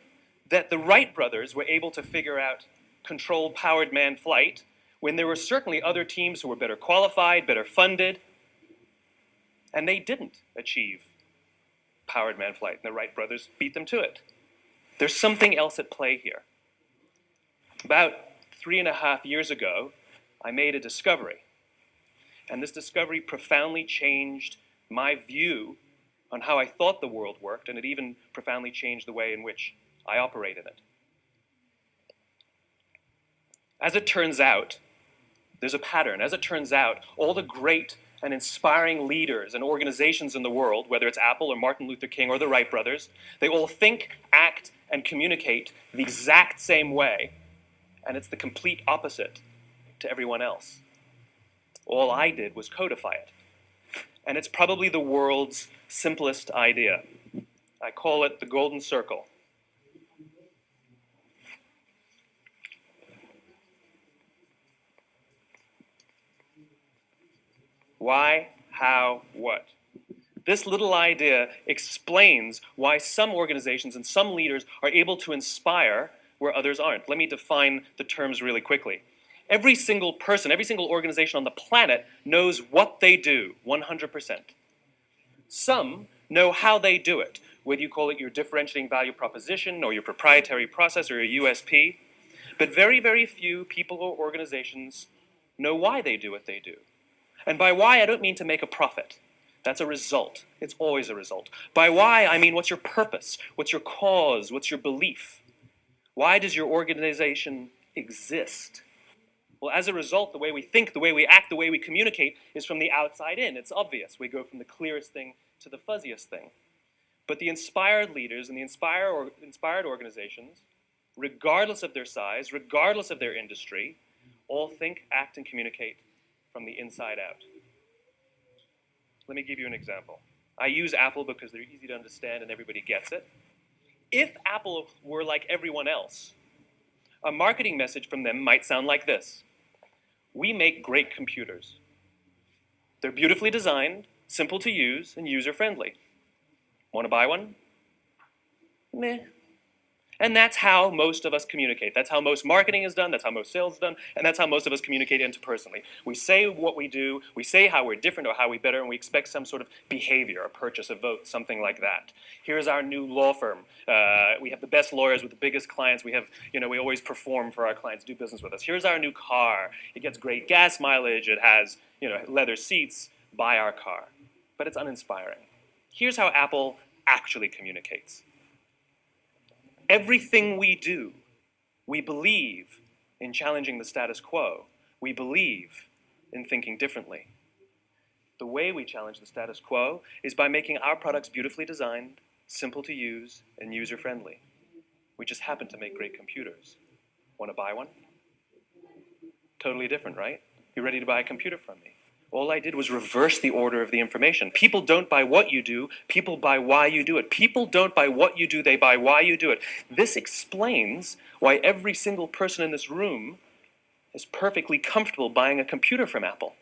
that the Wright brothers were able to figure out controlled powered manned flight when there were certainly other teams who were better qualified, better funded, and they didn't achieve powered manned flight, and the Wright brothers beat them to it? There's something else at play here. About 3.5 years ago, I made a discovery, and this discovery profoundly changed my view on how I thought the world worked, and it even profoundly changed the way in which I operate in it. As it turns out, there's a pattern. As it turns out, all the great and inspiring leaders and organizations in the world, whether it's Apple or Martin Luther King or the Wright brothers, they all think, act, and communicate the exact same way, and it's the complete opposite to everyone else. All I did was codify it. And it's probably the world's simplest idea. I call it the golden circle. Why, how, what? This little idea explains why some organizations and some leaders are able to inspire where others aren't. Let me define the terms really quickly. Every single person, every single organization on the planet knows what they do, 100%. Some know how they do it, whether you call it your differentiating value proposition or your proprietary process or your USP. But very, very few people or organizations know why they do what they do. And by why, I don't mean to make a profit. That's a result. It's always a result. By why, I mean what's your purpose? What's your cause? What's your belief? Why does your organization exist? Well, as a result, the way we think, the way we act, the way we communicate is from the outside in. It's obvious. We go from the clearest thing to the fuzziest thing. But the inspired leaders and the inspired organizations, regardless of their size, regardless of their industry, all think, act, and communicate from the inside out. Let me give you an example. I use Apple because they're easy to understand and everybody gets it. If Apple were like everyone else, A marketing message from them might sound like this: we make great computers. They're beautifully designed, simple to use, and user-friendly. Want to buy one? Meh. And that's how most of us communicate. That's how most marketing is done, that's how most sales is done, and that's how most of us communicate interpersonally. We say what we do, we say how we're different or how we're better, and we expect some sort of behavior, a purchase, a vote, something like that. Here's our new law firm. We have the best lawyers with the biggest clients. We have, we always perform for our clients, do business with us. Here's our new car. It gets great gas mileage. It has, leather seats. Buy our car. But it's uninspiring. Here's how Apple actually communicates. Everything we do, we believe in challenging the status quo. We believe in thinking differently. The way we challenge the status quo is by making our products beautifully designed, simple to use, and user-friendly. We just happen to make great computers. Want to buy one? Totally different, right? You ready to buy a computer from me? All I did was reverse the order of the information. People don't buy what you do, people buy why you do it. People don't buy what you do, they buy why you do it. This explains why every single person in this room is perfectly comfortable buying a computer from Apple.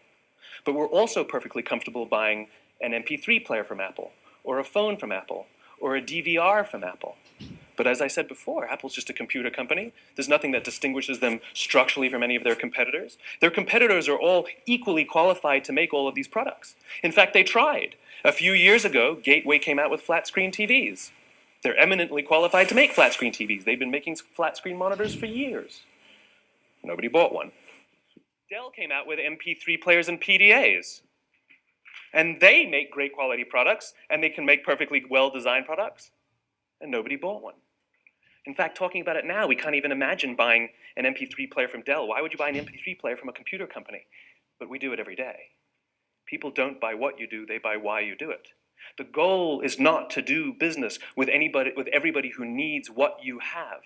But we're also perfectly comfortable buying an MP3 player from Apple, or a phone from Apple, or a DVR from Apple. But as I said before, Apple's just a computer company. There's nothing that distinguishes them structurally from any of their competitors. Their competitors are all equally qualified to make all of these products. In fact, they tried. A few years ago, Gateway came out with flat-screen TVs. They're eminently qualified to make flat-screen TVs. They've been making flat-screen monitors for years. Nobody bought one. Dell came out with MP3 players and PDAs. And they make great quality products, and they can make perfectly well-designed products. And nobody bought one. In fact, talking about it now, we can't even imagine buying an MP3 player from Dell. Why would you buy an MP3 player from a computer company? But we do it every day. People don't buy what you do, they buy why you do it. The goal is not to do business with everybody who needs what you have.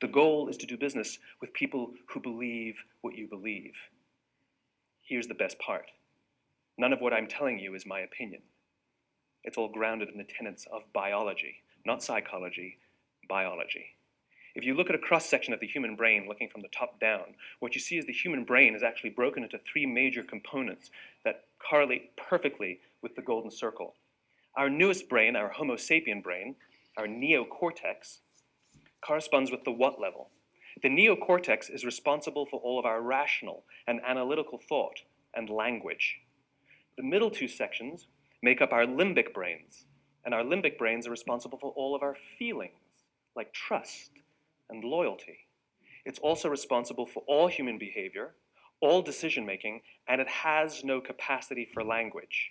The goal is to do business with people who believe what you believe. Here's the best part. None of what I'm telling you is my opinion. It's all grounded in the tenets of biology, not psychology, biology. If you look at a cross-section of the human brain looking from the top down, what you see is the human brain is actually broken into three major components that correlate perfectly with the golden circle. Our newest brain, our Homo sapien brain, our neocortex, corresponds with the what level. The neocortex is responsible for all of our rational and analytical thought and language. The middle two sections make up our limbic brains, and our limbic brains are responsible for all of our feelings, like trust and loyalty. It's also responsible for all human behavior, all decision-making, and it has no capacity for language.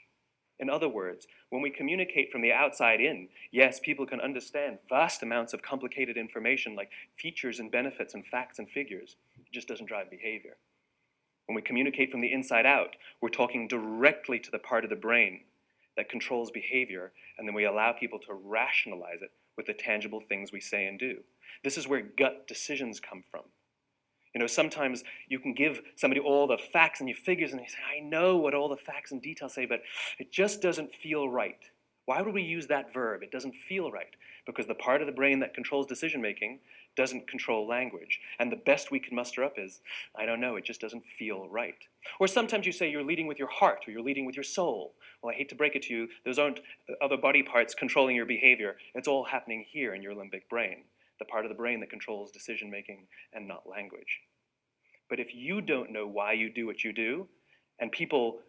In other words, when we communicate from the outside in, yes, people can understand vast amounts of complicated information like features and benefits and facts and figures. It just doesn't drive behavior. When we communicate from the inside out, we're talking directly to the part of the brain that controls behavior, and then we allow people to rationalize it with the tangible things we say and do. This is where gut decisions come from. Sometimes you can give somebody all the facts and your figures, and they say, I know what all the facts and details say, but it just doesn't feel right. Why would we use that verb? It doesn't feel right. Because the part of the brain that controls decision-making doesn't control language. And the best we can muster up is, I don't know, it just doesn't feel right. Or sometimes you say you're leading with your heart, or you're leading with your soul. Well, I hate to break it to you, those aren't other body parts controlling your behavior. It's all happening here in your limbic brain, the part of the brain that controls decision-making and not language. But if you don't know why you do what you do, and people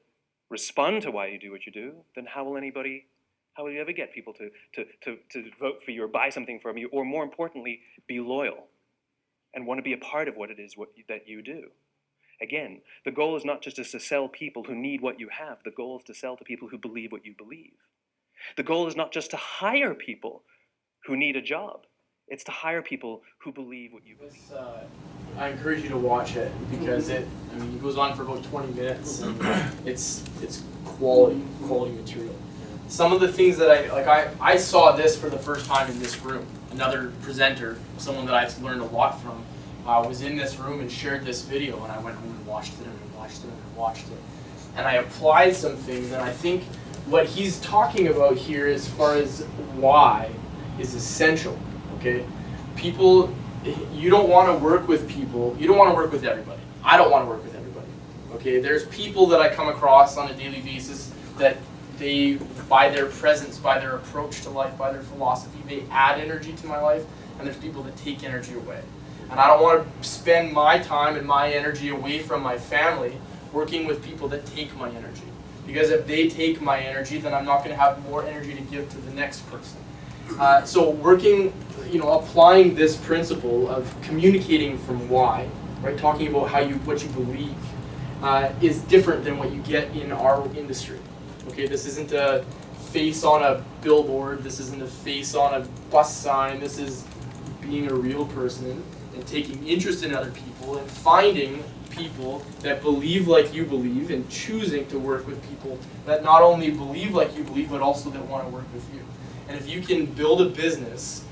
respond to why you do what you do, then how will you ever get people to vote for you or buy something from you, or more importantly, be loyal and want to be a part of what it is that you do? Again, the goal is not just to sell people who need what you have. The goal is to sell to people who believe what you believe. The goal is not just to hire people who need a job. It's to hire people who believe what you believe. I encourage you to watch it because it goes on for about 20 minutes and it's quality material. Some of the things that I saw this for the first time in this room. Another presenter, someone that I've learned a lot from, was in this room and shared this video, and I went home and watched it and watched it and watched it. And I applied some things, and I think what he's talking about here as far as why is essential, okay? People, you don't want to work with people, you don't want to work with everybody. I don't want to work with everybody. Okay, there's people that I come across on a daily basis that they, by their presence, by their approach to life, by their philosophy, they add energy to my life, and there's people that take energy away. And I don't want to spend my time and my energy away from my family working with people that take my energy. Because if they take my energy, then I'm not going to have more energy to give to the next person. So working, applying this principle of communicating from why, right, talking about what you believe, is different than what you get in our industry. Okay, this isn't a face on a billboard, this isn't a face on a bus sign, this is being a real person and taking interest in other people and finding people that believe like you believe and choosing to work with people that not only believe like you believe but also that want to work with you. And if you can build a business,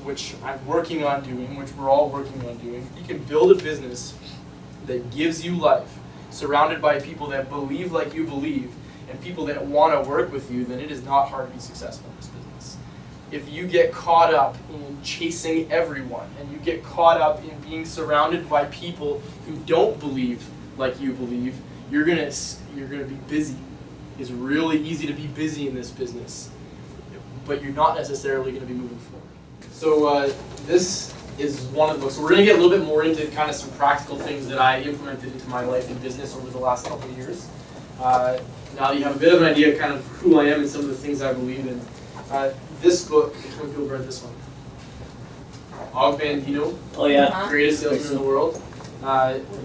which I'm working on doing, which we're all working on doing, if you can build a business that gives you life, surrounded by people that believe like you believe, and people that want to work with you, then it is not hard to be successful in this business. If you get caught up in chasing everyone, and you get caught up in being surrounded by people who don't believe like you believe, you're gonna be busy. It's really easy to be busy in this business, but you're not necessarily going to be moving forward. So this is one of the books. So we're going to get a little bit more into kind of some practical things that I implemented into my life and business over the last couple of years. Now that you have a bit of an idea of kind of who I am and some of the things I believe in. This book, how many people have read this one? Og Bandito. Oh yeah. Greatest salesman in the world.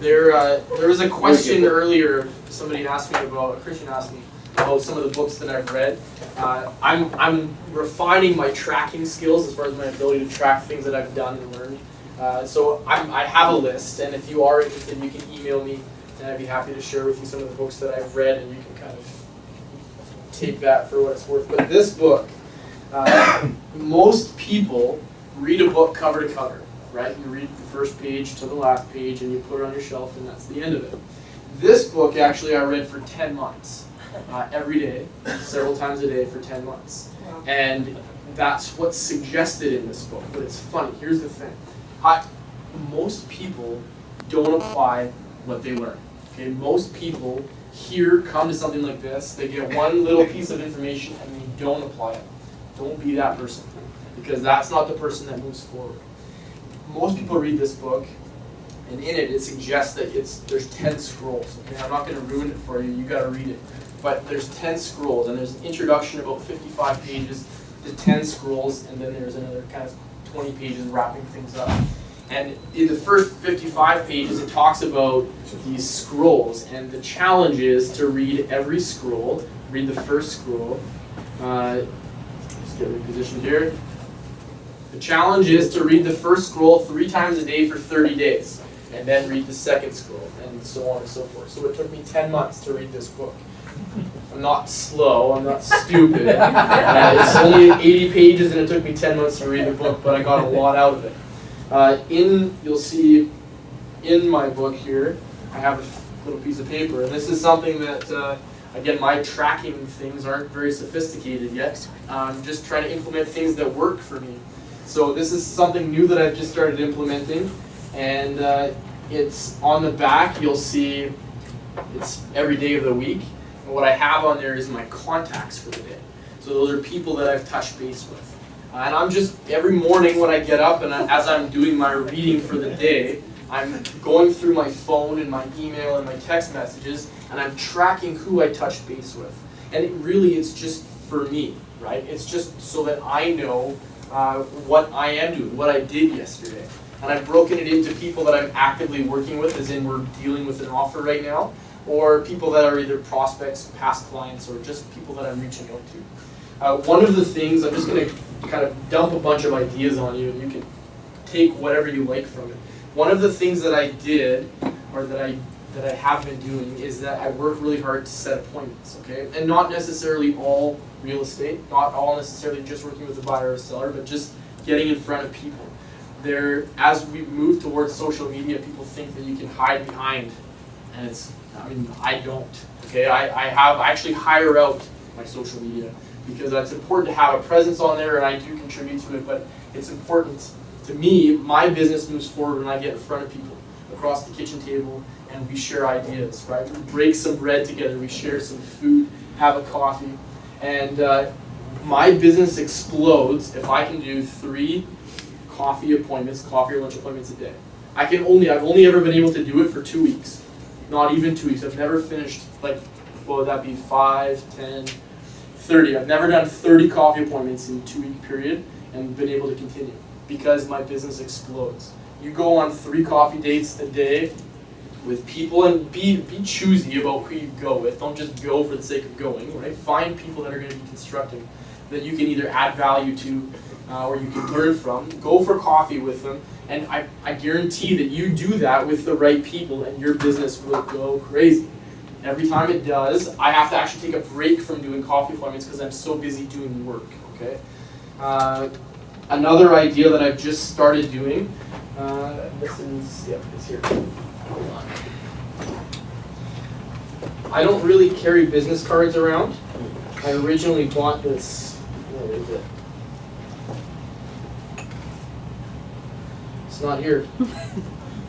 There was a question earlier, somebody asked me about, a Christian asked me about some of the books that I've read. I'm refining my tracking skills as far as my ability to track things that I've done and learned. So I have a list, and if you are interested, you can email me, and I'd be happy to share with you some of the books that I've read, and you can kind of take that for what it's worth. But this book, most people read a book cover to cover, right? You read the first page to the last page, and you put it on your shelf, and that's the end of it. This book, actually, I read for 10 months. Every day, several times a day for 10 months. Wow. And that's what's suggested in this book. But it's funny. Here's the thing. Most people don't apply what they learn. Okay? Most people come to something like this, they get one little piece of information and they don't apply it. Don't be that person, because that's not the person that moves forward. Most people read this book, and in it suggests that there's 10 scrolls. Okay? I'm not going to ruin it for you. You got to read it. But there's 10 scrolls, and there's an introduction about 55 pages to 10 scrolls, and then there's another kind of 20 pages wrapping things up. And in the first 55 pages, it talks about these scrolls, and the challenge is to read every scroll, read the first scroll. Just get repositioned here. The challenge is to read the first scroll 3 times a day for 30 days, and then read the second scroll, and so on and so forth. So it took me 10 months to read this book. I'm not slow, I'm not stupid. It's only 80 pages and it took me 10 months to read the book, but I got a lot out of it. You'll see in my book here, I have a little piece of paper, and this is something that, again, my tracking things aren't very sophisticated yet. I'm just trying to implement things that work for me. So this is something new that I've just started implementing, and it's on the back, you'll see it's every day of the week. And what I have on there is my contacts for the day. So those are people that I've touched base with. And I'm just, every morning when I get up and as I'm doing my reading for the day, I'm going through my phone and my email and my text messages, and I'm tracking who I touched base with. And it's just for me, right? It's just so that I know what I am doing, what I did yesterday. And I've broken it into people that I'm actively working with, as in we're dealing with an offer right now, or people that are either prospects, past clients, or just people that I'm reaching out to. One of the things, I'm just going to kind of dump a bunch of ideas on you, and you can take whatever you like from it. One of the things that I did, or that I have been doing, is that I work really hard to set appointments, okay? And not necessarily all real estate, not all necessarily just working with a buyer or seller, but just getting in front of people. As we move towards social media, people think that you can hide behind, and I don't. Okay, I actually hire out my social media because it's important to have a presence on there, and I do contribute to it. But it's important To me, my business moves forward when I get in front of people across the kitchen table and we share ideas, right? We break some bread together, we share some food, have a coffee, and my business explodes if I can do 3 coffee appointments, coffee or lunch appointments a day. I've only ever been able to do it for 2 weeks, not even 2 weeks. I've never finished, like, what would that be, 5, 10, 30. I've never done 30 coffee appointments in a 2-week period and been able to continue because my business explodes. You go on 3 coffee dates a day with people and be choosy about who you go with. Don't just go for the sake of going, right? Find people that are going to be constructive, that you can either add value to or you can learn from. Go for coffee with them, and I guarantee that you do that with the right people and your business will go crazy. Every time it does, I have to actually take a break from doing coffee appointments because I'm so busy doing work, okay? Another idea that I've just started doing, it's here. Hold on. I don't really carry business cards around. I originally bought this, where is it? It's not here.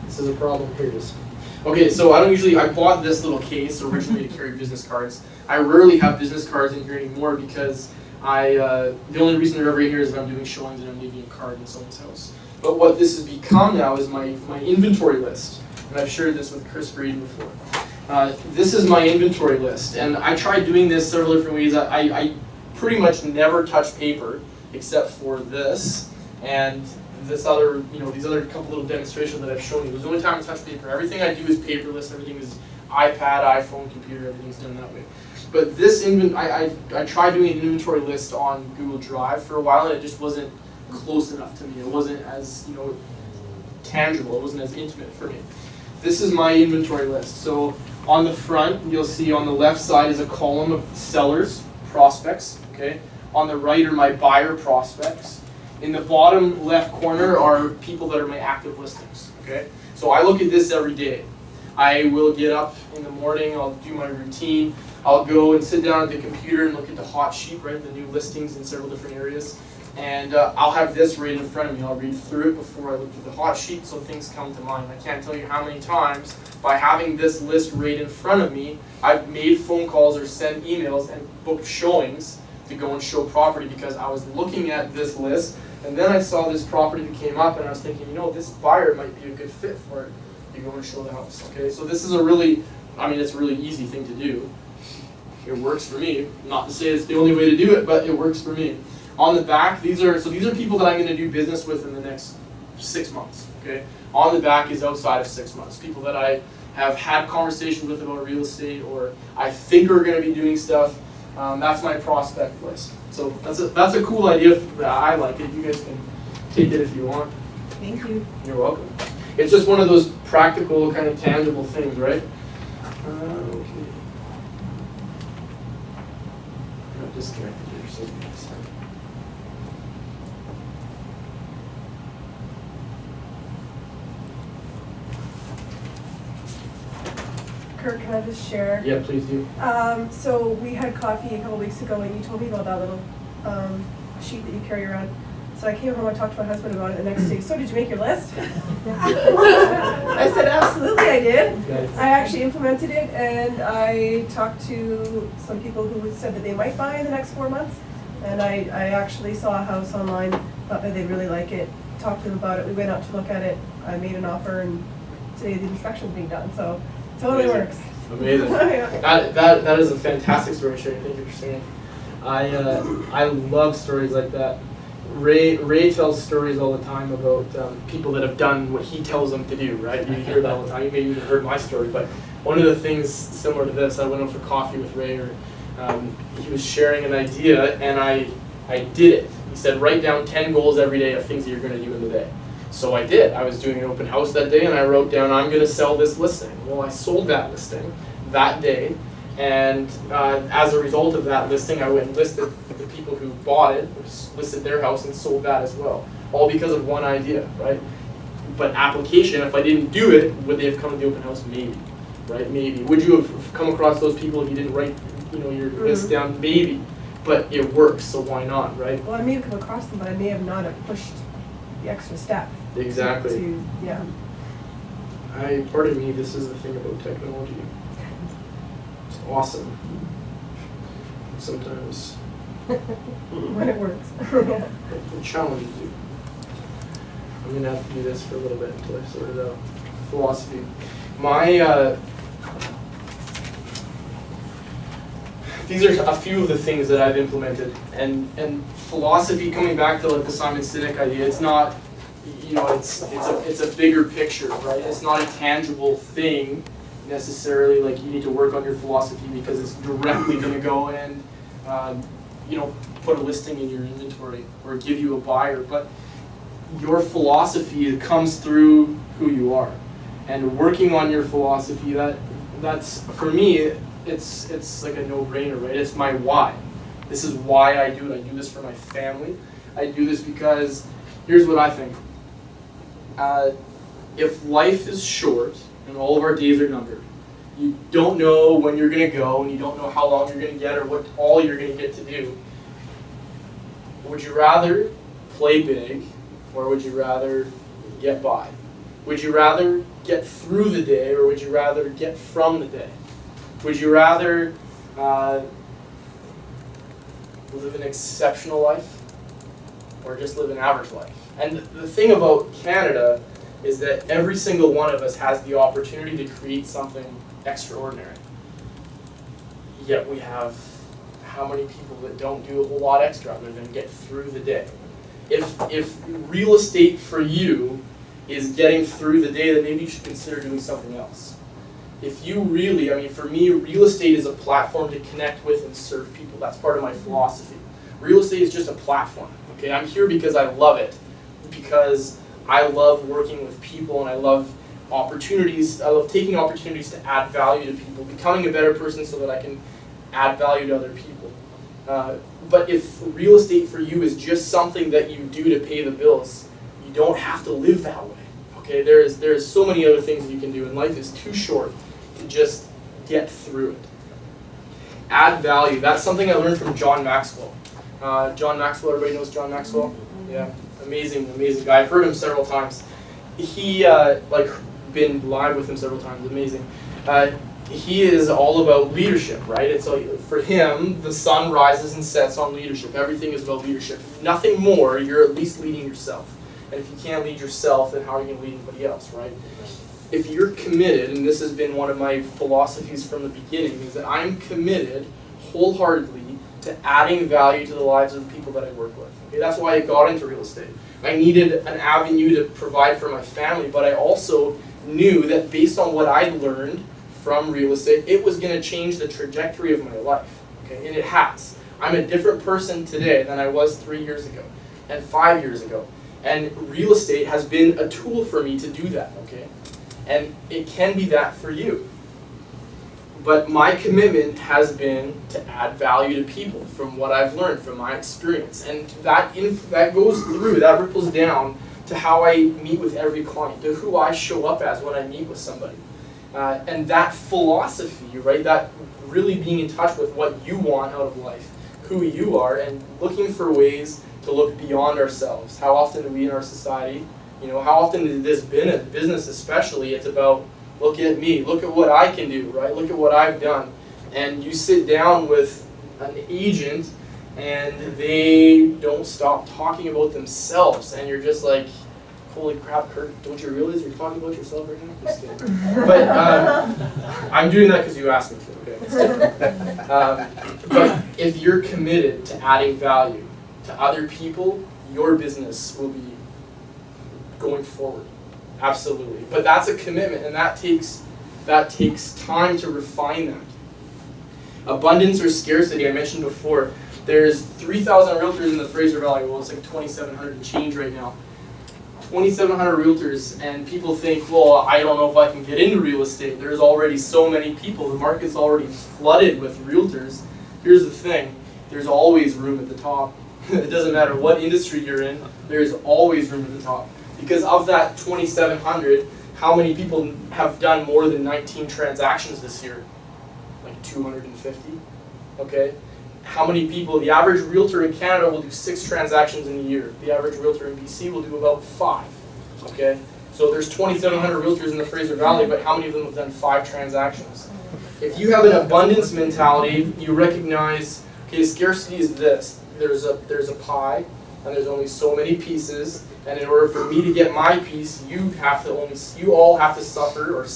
This is a problem. Here it is. Okay, so I bought this little case originally to carry business cards. I rarely have business cards in here anymore because the only reason they're ever in here is that I'm doing showings and I'm leaving a card in someone's house. But what this has become now is my inventory list. And I've shared this with Chris Breeden before. This is my inventory list, and I tried doing this several different ways. I pretty much never touch paper except for this and this other, these other couple little demonstrations that I've shown you. There's the only time I touch paper. Everything I do is paperless. Everything is iPad, iPhone, computer. Everything's done that way. But this I tried doing an inventory list on Google Drive for a while, and it just wasn't close enough to me. It wasn't as tangible. It wasn't as intimate for me. This is my inventory list. So on the front, you'll see on the left side is a column of sellers, prospects, okay? On the right are my buyer prospects. In the bottom left corner are people that are my active listings, okay? So I look at this every day. I will get up in the morning, I'll do my routine, I'll go and sit down at the computer and look at the hot sheet, right? The new listings in several different areas. And I'll have this right in front of me. I'll read through it before I look at the hot sheet so things come to mind. I can't tell you how many times by having this list right in front of me, I've made phone calls or sent emails and booked showings to go and show property because I was looking at this list and then I saw this property that came up and I was thinking, this buyer might be a good fit for it. You go and show the house, okay? So this is it's a really easy thing to do. It works for me. Not to say it's the only way to do it, but it works for me. On the back, these are people that I'm going to do business with in the next 6 months. Okay. On the back is outside of 6 months. People that I have had conversations with about real estate, or I think are going to be doing stuff. That's my prospect list. So that's a cool idea. I like it. You guys can take it if you want. Thank you. You're welcome. It's just one of those practical, kind of tangible things, right? Okay. I got disconnected here. So Curt, can I just share? yeah, please do. So we had coffee a couple weeks ago and you told me about that little sheet that you carry around. So I came home and talked to my husband about it the next day. So did you make your list? I said, absolutely I did. Nice. I actually implemented it and I talked to some people who said that they might buy in the next 4 months. And I actually saw a house online, thought that they'd really like it, talked to them about it. We went out to look at it. I made an offer and today the inspection's being done. So totally Amazing. works. Amazing. That is a fantastic story, Sherry. Thank you for saying. I love stories like that. Ray tells stories all the time about people that have done what he tells them to do, right? You hear that all the time. You may even heard my story, but one of the things similar to this, I went out for coffee with Ray, he was sharing an idea, and I did it. He said, write down 10 goals every day of things that you're going to do in the day. So I did. I was doing an open house that day, and I wrote down, I'm going to sell this listing. Well, I sold that listing that day, and as a result of that listing, I went and listed the people who bought it, listed their house, and sold that as well. All because of one idea, right? But application, if I didn't do it, would they have come to the open house? Maybe, right? Maybe. Would you have come across those people if you didn't write, your list down? Maybe. But it works, so why not, right? Well, I may have come across them, but I may have not have pushed the extra step. Exactly. To, yeah. Part of me, this is the thing about technology. It's awesome. Sometimes When it works. it challenges you. I'm gonna have to do this for a little bit until I sort it out. Philosophy. These are a few of the things that I've implemented, and philosophy, coming back to like the Simon Sinek idea, it's not, you know, it's a bigger picture, right? It's not a tangible thing necessarily. Like you need to work on your philosophy because it's directly going to go and you know, put a listing in your inventory or give you a buyer. But your philosophy comes through who you are, and working on your philosophy, that's for me. It's like a no-brainer, right? It's my why. This is why I do it. I do this for my family. I do this because here's what I think. If life is short and all of our days are numbered, you don't know when you're going to go and you don't know how long you're going to get or what all you're going to get to do. Would you rather play big or would you rather get by? Would you rather get through the day or would you rather get from the day? Would you rather live an exceptional life or just live an average life? And the thing about Canada is that every single one of us has the opportunity to create something extraordinary. Yet we have how many people that don't do a whole lot extra other than get through the day? If real estate for you is getting through the day, then maybe you should consider doing something else. If you really, I mean, for me, real estate is a platform to connect with and serve people. That's part of my philosophy. Real estate is just a platform. Okay, I'm here because I love it, because I love working with people and I love opportunities. I love taking opportunities to add value to people, becoming a better person so that I can add value to other people. But if real estate for you is just something that you do to pay the bills, you don't have to live that way. Okay, there's so many other things you can do, and life is too short to just get through it. Add value. That's something I learned from John Maxwell. John Maxwell, everybody knows John Maxwell? Yeah, amazing guy. I've heard him several times. He, been live with him several times, amazing. He is all about leadership, right? It's like, for him, the sun rises and sets on leadership. Everything is about leadership. If nothing more, you're at least leading yourself. And if you can't lead yourself, then how are you going to lead anybody else, right? If you're committed, and this has been one of my philosophies from the beginning, is that I'm committed wholeheartedly to adding value to the lives of the people that I work with. Okay, that's why I got into real estate. I needed an avenue to provide for my family, but I also knew that based on what I'd learned from real estate, it was going to change the trajectory of my life. Okay, and it has. I'm a different person today than I was 3 years ago and 5 years ago. And real estate has been a tool for me to do that, okay? And it can be that for you. But my commitment has been to add value to people from what I've learned, from my experience. And that goes through, that ripples down to how I meet with every client, to who I show up as when I meet with somebody. And that philosophy, right, that really being in touch with what you want out of life, who you are, and looking for ways to look beyond ourselves. How often do we in our society, how often is this business especially, it's about, look at me, look at what I can do, right? Look at what I've done. And you sit down with an agent and they don't stop talking about themselves, and you're just like, holy crap, Curt, don't you realize you're talking about yourself right now? Just kidding. But I'm doing that because you asked me to, okay? It's different. But if you're committed to adding value to other people, your business will be going forward. Absolutely. But that's a commitment, and that takes time to refine that. Abundance or scarcity, I mentioned before. There's 3,000 realtors in the Fraser Valley. Well, it's like 2,700 and change right now. 2,700 realtors, and people think, well, I don't know if I can get into real estate. There's already so many people. The market's already flooded with realtors. Here's the thing. There's always room at the top. It doesn't matter what industry you're in. There's always room at the top. Because of that 2,700, how many people have done more than 19 transactions this year? Like 250, okay? how many people, the average realtor in Canada will do 6 transactions in a year. The average realtor in BC will do about 5, okay? So there's 2,700 realtors in the Fraser Valley, but how many of them have done 5 transactions? If you have an abundance mentality, you recognize, okay, scarcity is this. There's a pie, and there's only so many pieces, and in order for me to get my piece, you all have to suffer or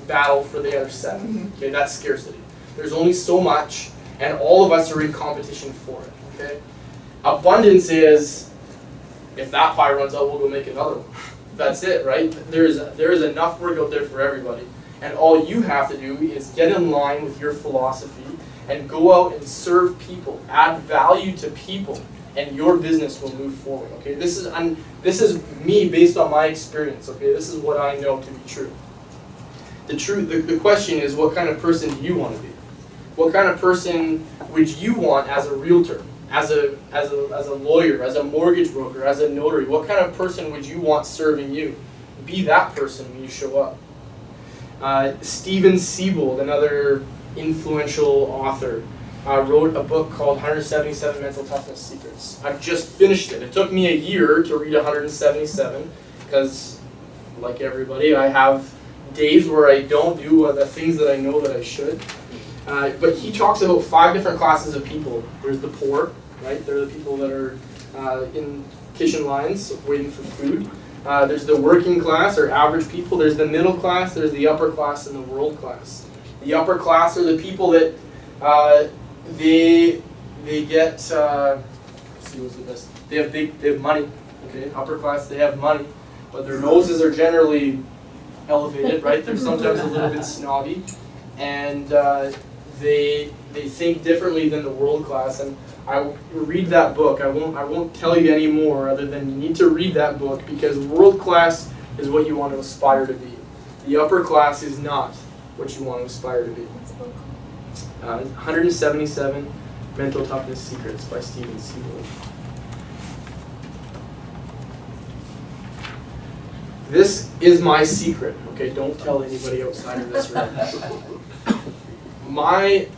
battle for the other 7. Okay, that's scarcity. There's only so much, and all of us are in competition for it. Okay, abundance is, if that pie runs out, we'll go make another one. That's it, right? There is enough work out there for everybody, and all you have to do is get in line with your philosophy and go out and serve people, add value to people, and your business will move forward. Okay, this is me based on my experience. Okay, this is what I know to be true. The question is, what kind of person do you want to be? What kind of person would you want as a realtor, as a lawyer, as a mortgage broker, as a notary? What kind of person would you want serving you? Be that person when you show up. Steven Siebold, another influential author, wrote a book called 177 Mental Toughness Secrets. I've just finished it. It took me a year to read 177 because, like everybody, I have days where I don't do the things that I know that I should. But he talks about 5 different classes of people. There's the poor, right? They're the people that are in kitchen lines waiting for food. There's the working class or average people. There's the middle class. There's the upper class and the world class. The upper class are the people that they get. Let's see what's the best. They have money. Okay, upper class, they have money, but their noses are generally elevated, right? They're sometimes a little bit snobby, and they think differently than the world class. And I read that book. I won't tell you any more other than you need to read that book, because world class is what you want to aspire to be. The upper class is not what you want to aspire to be. 177 Mental Toughness Secrets by Steven Siebold. This is my secret. Okay, don't tell anybody outside of this room.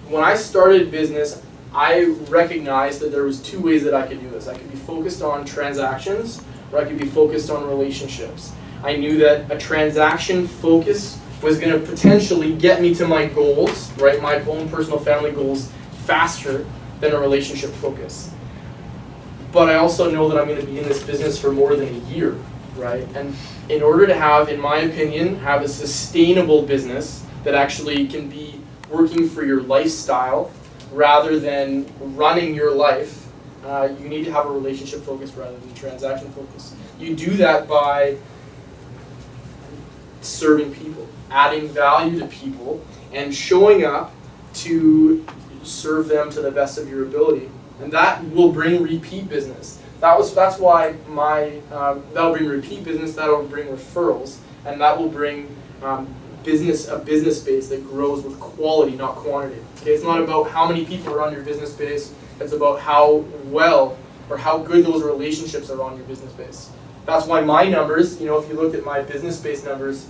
When I started business, I recognized that there was 2 ways that I could do this. I could be focused on transactions, or I could be focused on relationships. I knew that a transaction focus was going to potentially get me to my goals, right, my own personal family goals, faster than a relationship focus. But I also know that I'm going to be in this business for more than a year, right? And in order to have, in my opinion, have a sustainable business that actually can be working for your lifestyle rather than running your life, you need to have a relationship focus rather than transaction focus. You do that by serving people, adding value to people, and showing up to serve them to the best of your ability, and that will bring repeat business. That's why that'll bring repeat business. That'll bring referrals, and that will bring a business base that grows with quality, not quantity. Okay, it's not about how many people are on your business base. It's about how well or how good those relationships are on your business base. That's why my numbers, if you looked at my business base numbers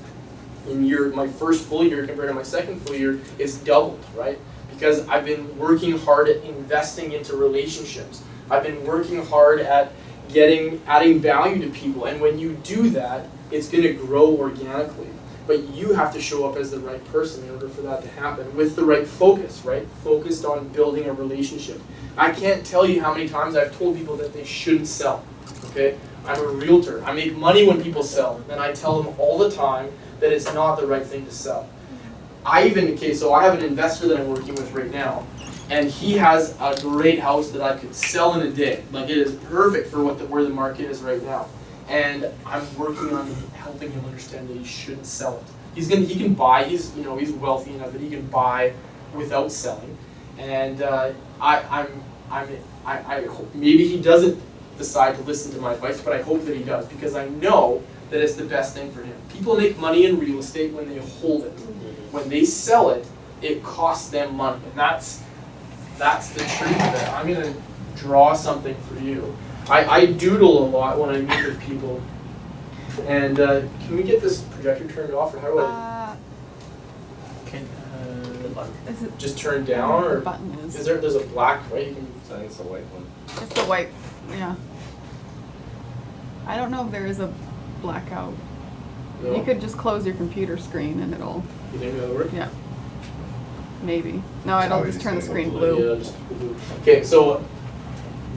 in my first full year compared to my second full year, it's doubled, right? Because I've been working hard at investing into relationships. I've been working hard at adding value to people. And when you do that, it's going to grow organically. But you have to show up as the right person in order for that to happen, with the right focus, right? Focused on building a relationship. I can't tell you how many times I've told people that they shouldn't sell, okay? I'm a realtor. I make money when people sell, and I tell them all the time that it's not the right thing to sell. So I have an investor that I'm working with right now, and he has a great house that I could sell in a day. Like, it is perfect for where the market is right now. And I'm working on helping him understand that he shouldn't sell it. He can buy. He's wealthy enough that he can buy without selling. And I hope maybe he doesn't decide to listen to my advice, but I hope that he does, because I know that it's the best thing for him. People make money in real estate when they hold it. When they sell it, it costs them money, and that's the truth of it. I'm gonna draw something for you. I doodle a lot when I meet with people, and can we get this projector turned off, or how do I? button? Is it Just turn down, the or button is? there's a black, right? You can, I think it's the white one. It's the white, yeah. I don't know if there is a blackout. no? You could just close your computer screen and it'll, You think that'll work? yeah. Maybe. No, I don't Always just turn the say screen blue. blue. Yeah, just blue. Okay, so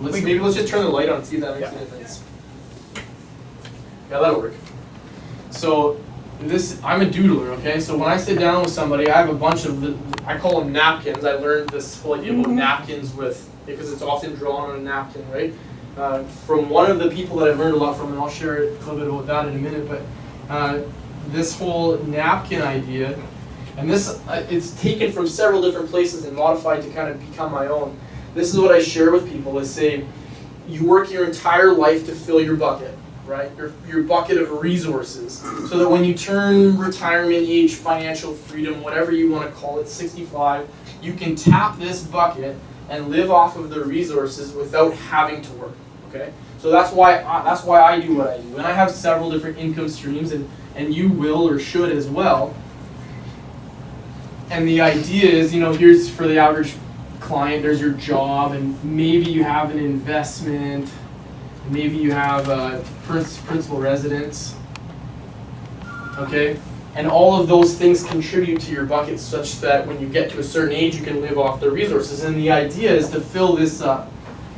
maybe let's just turn the light on and see if that makes Yeah. a difference. Yeah, that'll work. So I'm a doodler, okay? So when I sit down with somebody, I have a bunch of I call them napkins. I learned this whole idea about napkins because it's often drawn on a napkin, right? From one of the people that I've learned a lot from, and I'll share a little bit about that in a minute, but this whole napkin idea, and this it's taken from several different places and modified to kind of become my own. This is what I share with people, is say, you work your entire life to fill your bucket, right? Your bucket of resources, so that when you turn retirement age, financial freedom, whatever you want to call it, 65, you can tap this bucket and live off of the resources without having to work, okay? So that's why I do what I do. And I have several different income streams, and you will or should as well. And the idea is, here's for the average client, there's your job, and maybe you have an investment, maybe you have a principal residence, okay? And all of those things contribute to your bucket such that when you get to a certain age, you can live off the resources. And the idea is to fill this up.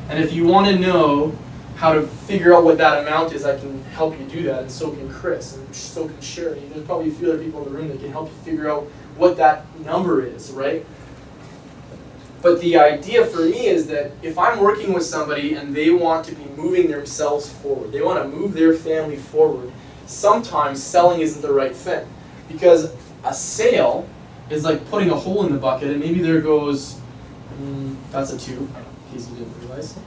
And if you want to know how to figure out what that amount is, I can help you do that, and so can Chris, and so can Sherry. There's probably a few other people in the room that can help you figure out what that number is, right? But the idea for me is that if I'm working with somebody and they want to be moving themselves forward, they want to move their family forward, sometimes selling isn't the right thing. Because a sale is like putting a hole in the bucket, and maybe there goes, that's a 2, in case you didn't realize.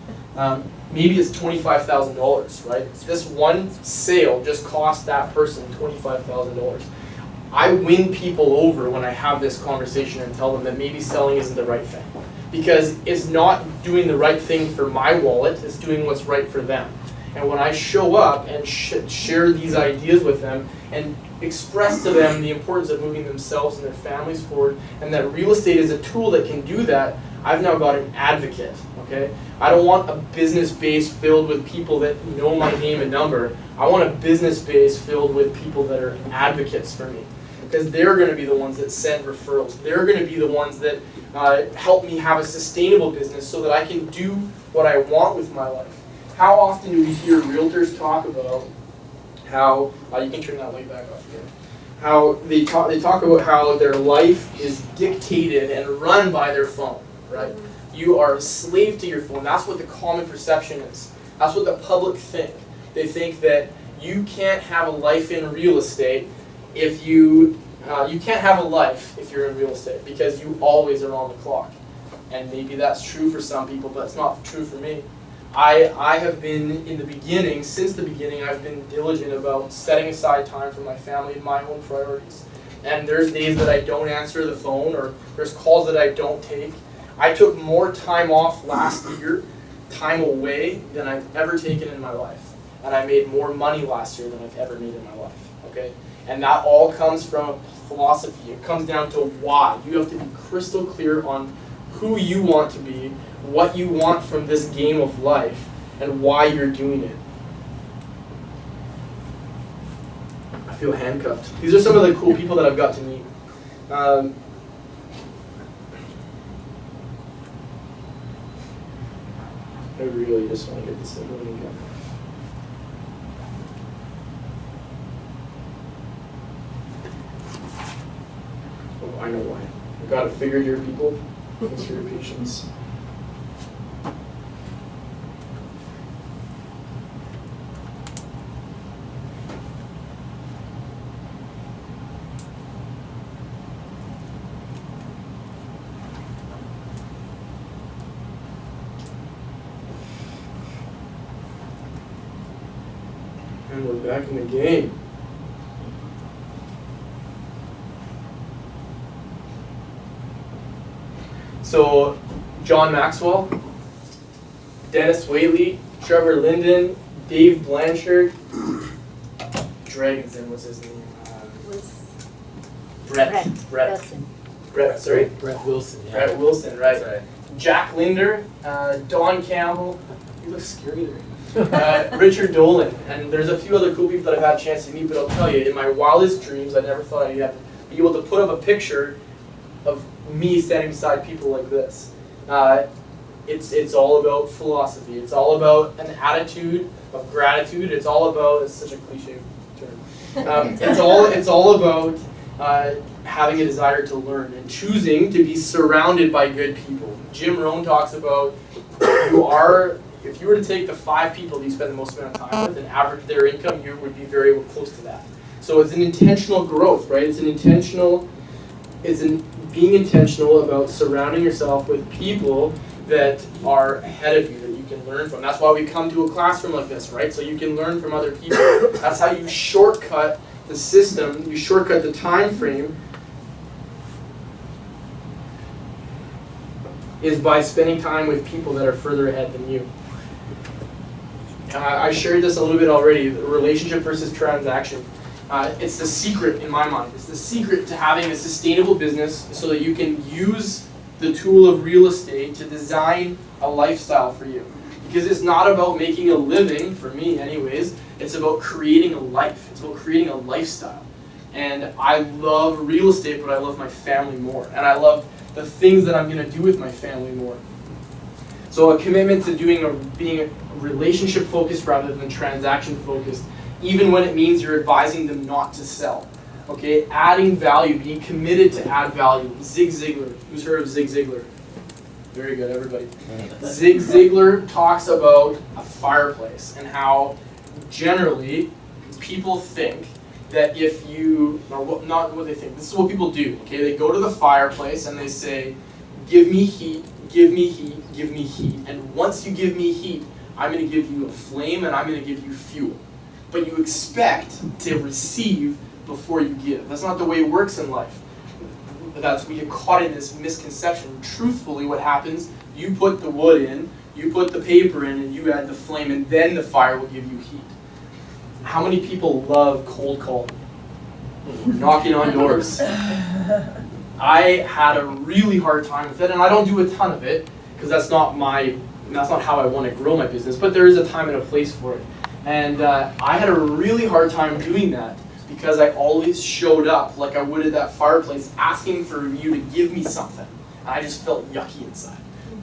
Maybe it's $25,000, right? This one sale just cost that person $25,000. I win people over when I have this conversation and tell them that maybe selling isn't the right thing. Because it's not doing the right thing for my wallet, it's doing what's right for them. And when I show up and share these ideas with them and express to them the importance of moving themselves and their families forward, and that real estate is a tool that can do that, I've now got an advocate, okay? I don't want a business base filled with people that know my name and number. I want a business base filled with people that are advocates for me. Because they're going to be the ones that send referrals. They're going to be the ones that help me have a sustainable business so that I can do what I want with my life. How often do we hear realtors talk about how, you can turn that light back off again, how they talk about how their life is dictated and run by their phone, right? You are a slave to your phone. That's what the common perception is. That's what the public think. They think that you can't have a life in real estate if you can't have a life if you're in real estate, because you always are on the clock. And maybe that's true for some people, but it's not true for me. I have been, since the beginning, I've been diligent about setting aside time for my family and my own priorities. And there's days that I don't answer the phone, or there's calls that I don't take. I took more time off last year, time away, than I've ever taken in my life. And I made more money last year than I've ever made in my life, okay? And that all comes from a philosophy. It comes down to why. You have to be crystal clear on who you want to be, what you want from this game of life, and why you're doing it. I feel handcuffed. These are some of the cool people that I've got to meet. I really just want to get this thing moving again. Oh, I know why. I've got to figure your people. Thanks for your patience. And we're back in the game. So, John Maxwell, Dennis Whaley, Trevor Linden, Dave Blanchard, Dragon's Den, what's his name? Was Brett. Derksen. Brett Wilson, right. That's right. Jack Linder, Don Campbell, he looks scary there. Richard Dolan, and there's a few other cool people that I've had a chance to meet, but I'll tell you, in my wildest dreams, I never thought I'd be able to put up a picture of me standing beside people like this. It's all about philosophy. It's all about an attitude of gratitude. It's all about, it's such a cliche term. It's all about having a desire to learn and choosing to be surrounded by good people. Jim Rohn talks about if you were to take the 5 people that you spend the most amount of time with and average their income, you would be very close to that. So it's an intentional growth, right? Being intentional about surrounding yourself with people that are ahead of you, that you can learn from. That's why we come to a classroom like this, right? So you can learn from other people. That's how you shortcut the system, you shortcut the time frame, is by spending time with people that are further ahead than you. I shared this a little bit already, the relationship versus transaction. It's the secret in my mind. It's the secret to having a sustainable business so that you can use the tool of real estate to design a lifestyle for you. Because it's not about making a living, for me anyways, it's about creating a life. It's about creating a lifestyle. And I love real estate, but I love my family more. And I love the things that I'm going to do with my family more. So a commitment to being relationship focused rather than transaction focused, even when it means you're advising them not to sell. Okay, adding value, being committed to add value. Zig Ziglar, who's heard of Zig Ziglar? Very good, everybody. Zig Ziglar talks about a fireplace and how generally people think that if you, or not what they think, this is what people do. Okay, they go to the fireplace and they say, give me heat, give me heat, give me heat. And once you give me heat, I'm going to give you a flame and I'm going to give you fuel. But you expect to receive before you give. That's not the way it works in life. We get caught in this misconception. Truthfully, what happens, you put the wood in, you put the paper in, and you add the flame, and then the fire will give you heat. How many people love cold calling? Knocking on doors. I had a really hard time with it, and I don't do a ton of it, because that's not how I want to grow my business, but there is a time and a place for it. And I had a really hard time doing that because I always showed up like I would at that fireplace asking for you to give me something. And I just felt yucky inside.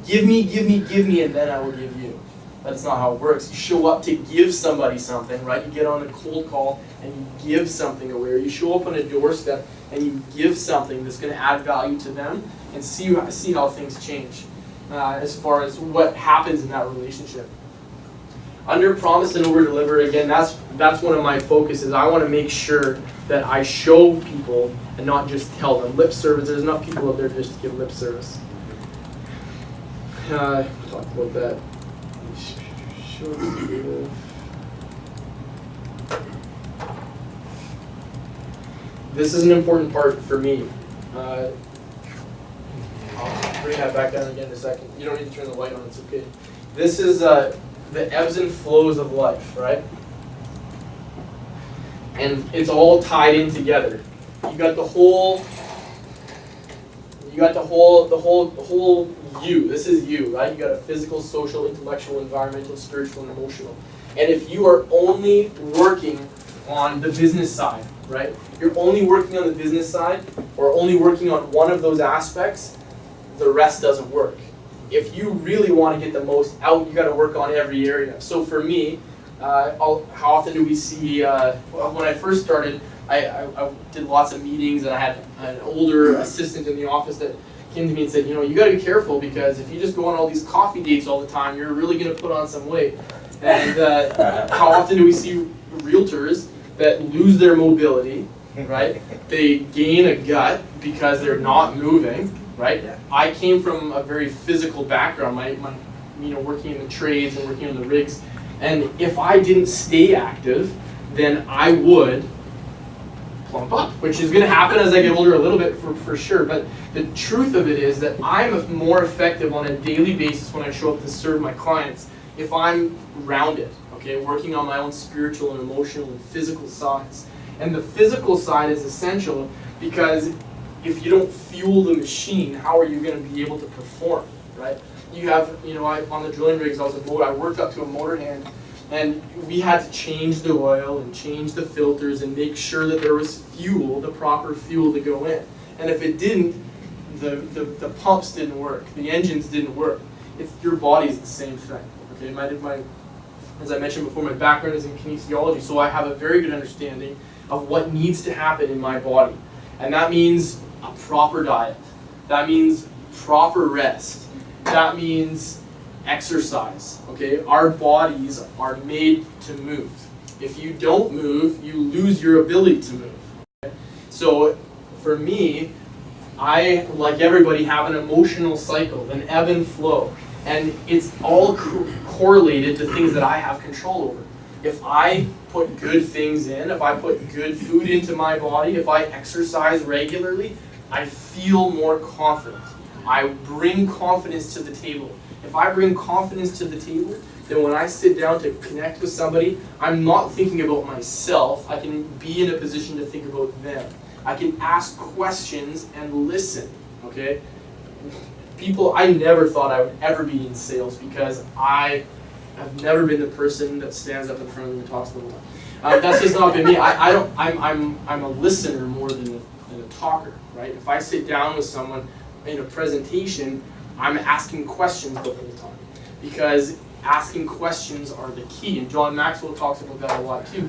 Give me, give me, give me, and then I will give you. That's not how it works. You show up to give somebody something, right? You get on a cold call and you give something away. Or you show up on a doorstep and you give something that's going to add value to them and see how things change as far as what happens in that relationship. Under promise and over deliver, again, that's one of my focuses. I want to make sure that I show people and not just tell them. Lip service, there's enough people out there just to give lip service. Talk about that. This is an important part for me. I'll bring that back down again in a second. You don't need to turn the light on, it's okay. This is the ebbs and flows of life, right? And it's all tied in together. You got the whole you. This is you, right? You got a physical, social, intellectual, environmental, spiritual, and emotional. And if you are only working on the business side, right? You're only working on the business side or only working on one of those aspects, the rest doesn't work. If you really want to get the most out, you got to work on every area. So for me, how often do we see, when I first started, I did lots of meetings and I had an older assistant in the office that came to me and said, you know, you got to be careful because if you just go on all these coffee dates all the time, you're really going to put on some weight. And how often do we see realtors that lose their mobility, right? They gain a gut because they're not moving, right? I came from a very physical background, working in the trades and working on the rigs. And if I didn't stay active, then I would plump up, which is going to happen as I get older a little bit for sure. But the truth of it is that I'm more effective on a daily basis when I show up to serve my clients if I'm rounded, okay, working on my own spiritual and emotional and physical sides. And the physical side is essential because if you don't fuel the machine, how are you going to be able to perform, right? You have, on the drilling rigs, I worked up to a motor hand, and we had to change the oil and change the filters and make sure that there was fuel, the proper fuel to go in. And if it didn't, the pumps didn't work, the engines didn't work. Your body's the same thing. Okay, as I mentioned before, my background is in kinesiology, so I have a very good understanding of what needs to happen in my body. And that means a proper diet. That means proper rest. That means exercise. Okay, our bodies are made to move. If you don't move, you lose your ability to move. Okay? So for me, I, like everybody, have an emotional cycle, an ebb and flow. And it's all correlated to things that I have control over. If I put good things in, if I put good food into my body, if I exercise regularly, I feel more confident. I bring confidence to the table. If I bring confidence to the table, then when I sit down to connect with somebody, I'm not thinking about myself. I can be in a position to think about them. I can ask questions and listen, okay? I never thought I would ever be in sales because I have never been the person that stands up in front of them and talks the whole time. That's just not been me. I'm a listener more than a talker, right? If I sit down with someone in a presentation, I'm asking questions the whole time because asking questions are the key. And John Maxwell talks about that a lot too.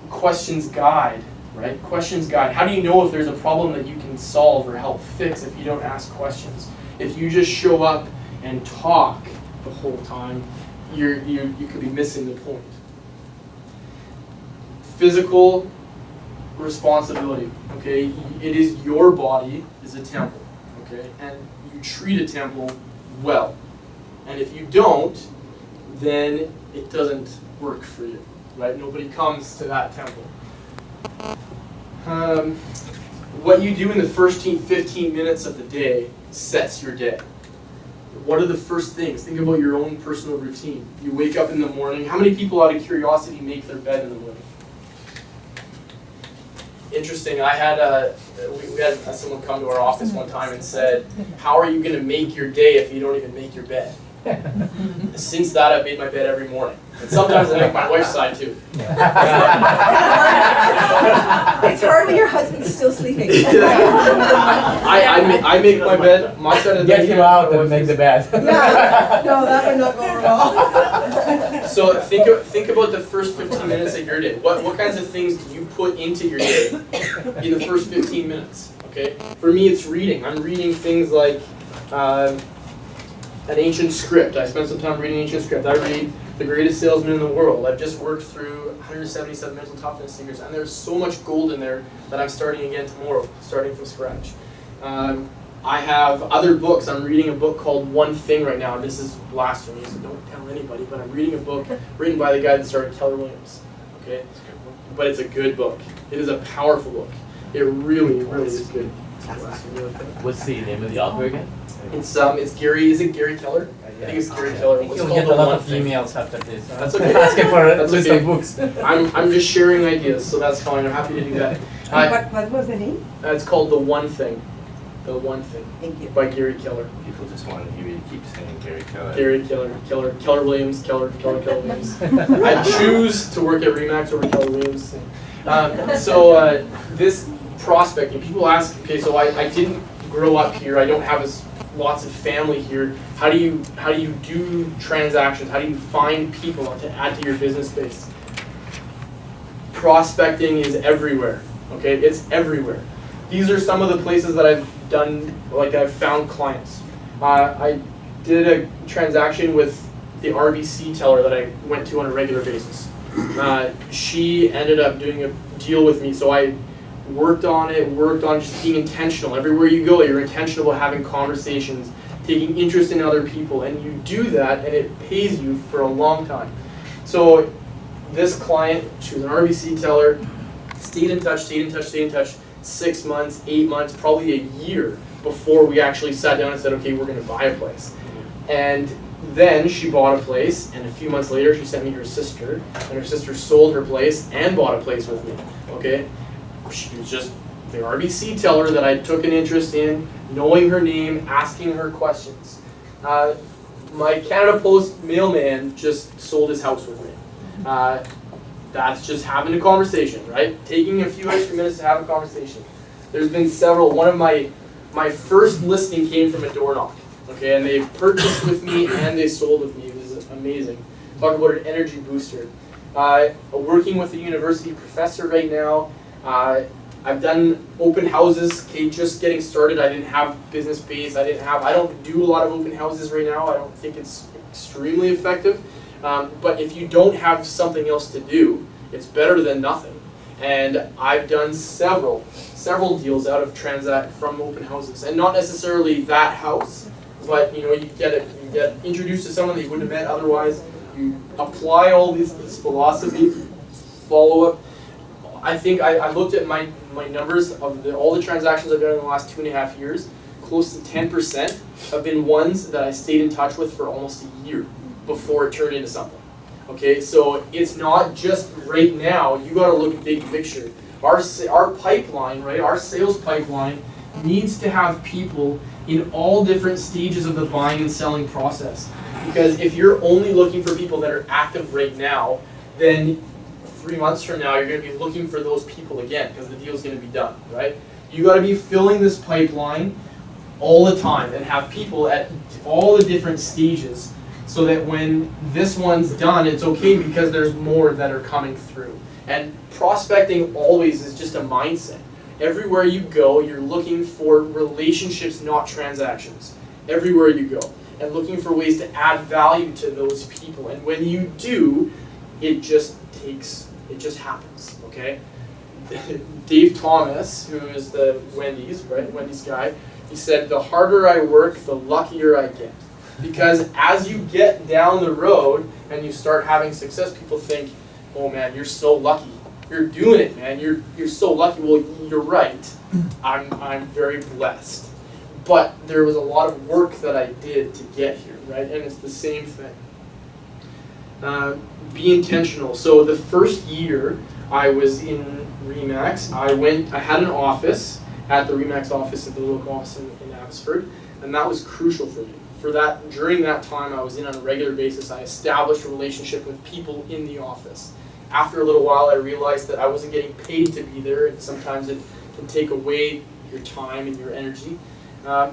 Questions guide, right? Questions guide. How do you know if there's a problem that you can solve or help fix if you don't ask questions? If you just show up and talk the whole time, you could be missing the point. Physical responsibility, okay? It is your body is a temple, okay? And you treat a temple well. And if you don't, then it doesn't work for you, right? Nobody comes to that temple. What you do in the first 15 minutes of the day sets your day. What are the first things? Think about your own personal routine. You wake up in the morning. How many people, out of curiosity, make their bed in the morning? Interesting. I had we had someone come to our office one time and said, "How are you going to make your day if you don't even make your bed?" Since that, I've made my bed every morning. And sometimes I make my wife's side too. It's hard when your husband's still sleeping. I make my bed. My side of the Get him out and make the bed. Yeah, no, that would not go well. So think about the first 15 minutes of your day. What kinds of things do you put into your day in the first 15 minutes? Okay. For me, it's reading. I'm reading things like an ancient script. I spent some time reading ancient script. I read The Greatest Salesman in the World. I've just worked through 177 mental toughness secrets, and there's so much gold in there that I'm starting again tomorrow, starting from scratch. I have other books. I'm reading a book called One Thing right now. This is blasphemy, so don't tell anybody, but I'm reading a book written by the guy that started Keller Williams. Okay? But it's a good book. It is a powerful book. It really, really is good. What's the name of the author again? It's Gary. Is it Gary Keller? I think it's Gary Keller. It's You'll called get a The lot One of Thing. emails after this. That's okay. Asking for a That's list okay. of books. I'm just sharing ideas, so that's fine. I'm happy to do that. What was the name? It's called The One Thing. The One Thing. Thank you. By Gary Keller. People just want to hear you keep saying Gary Keller. Gary Keller. Keller Williams. Keller Williams. I choose to work at Remax over Keller Williams. This prospecting, people ask, okay, so I didn't grow up here. I don't have lots of family here. How do you do transactions? How do you find people to add to your business base? Prospecting is everywhere. Okay, it's everywhere. These are some of the places that I've done, like I've found clients. I did a transaction with the RBC teller that I went to on a regular basis. She ended up doing a deal with me, so I worked on just being intentional. Everywhere you go, you're intentional about having conversations, taking interest in other people, and you do that, and it pays you for a long time. So this client, she was an RBC teller, stayed in touch, 6 months, 8 months, probably a year before we actually sat down and said, okay, we're going to buy a place. And then she bought a place, and a few months later she sent me her sister, and her sister sold her place and bought a place with me. Okay, she was just the RBC teller that I took an interest in, knowing her name, asking her questions. My Canada Post mailman just sold his house with me. That's just having a conversation, right? Taking a few extra minutes to have a conversation. There's been several. One of my first listing came from a door knock, okay, and they purchased with me and they sold with me. It was amazing. Talk about an energy booster. Working with a university professor right now. I've done open houses, okay, just getting started. I didn't have business base. I don't do a lot of open houses right now. I don't think it's extremely effective. But if you don't have something else to do, it's better than nothing. And I've done several deals out of transact from open houses, and not necessarily that house, but you get introduced to someone that you wouldn't have met otherwise. You apply all this philosophy, follow up. I think I looked at my numbers of all the transactions I've done in the last 2.5 years. Close to 10% have been ones that I stayed in touch with for almost a year before it turned into something. Okay, so it's not just right now. You got to look at big picture. Our pipeline, right? Our sales pipeline needs to have people in all different stages of the buying and selling process. Because if you're only looking for people that are active right now, then 3 months from now you're going to be looking for those people again because the deal's going to be done, right? You got to be filling this pipeline all the time and have people at all the different stages, so that when this one's done, it's okay because there's more that are coming through. And prospecting always is just a mindset. Everywhere you go, you're looking for relationships, not transactions. Everywhere you go. And looking for ways to add value to those people. And when you do, it just happens, okay? Dave Thomas, who is the Wendy's, right? Wendy's guy, he said, the harder I work, the luckier I get. Because as you get down the road and you start having success, people think, oh man, you're so lucky. You're doing it, man. You're so lucky. Well, you're right. I'm very blessed. But there was a lot of work that I did to get here, right? And it's the same thing. Be intentional. So the first year I was in Remax, I had an office at the Remax office at the local office in Abbotsford, and that was crucial for me. During that time I was in on a regular basis, I established a relationship with people in the office. After a little while I realized that I wasn't getting paid to be there, and sometimes it can take away your time and your energy.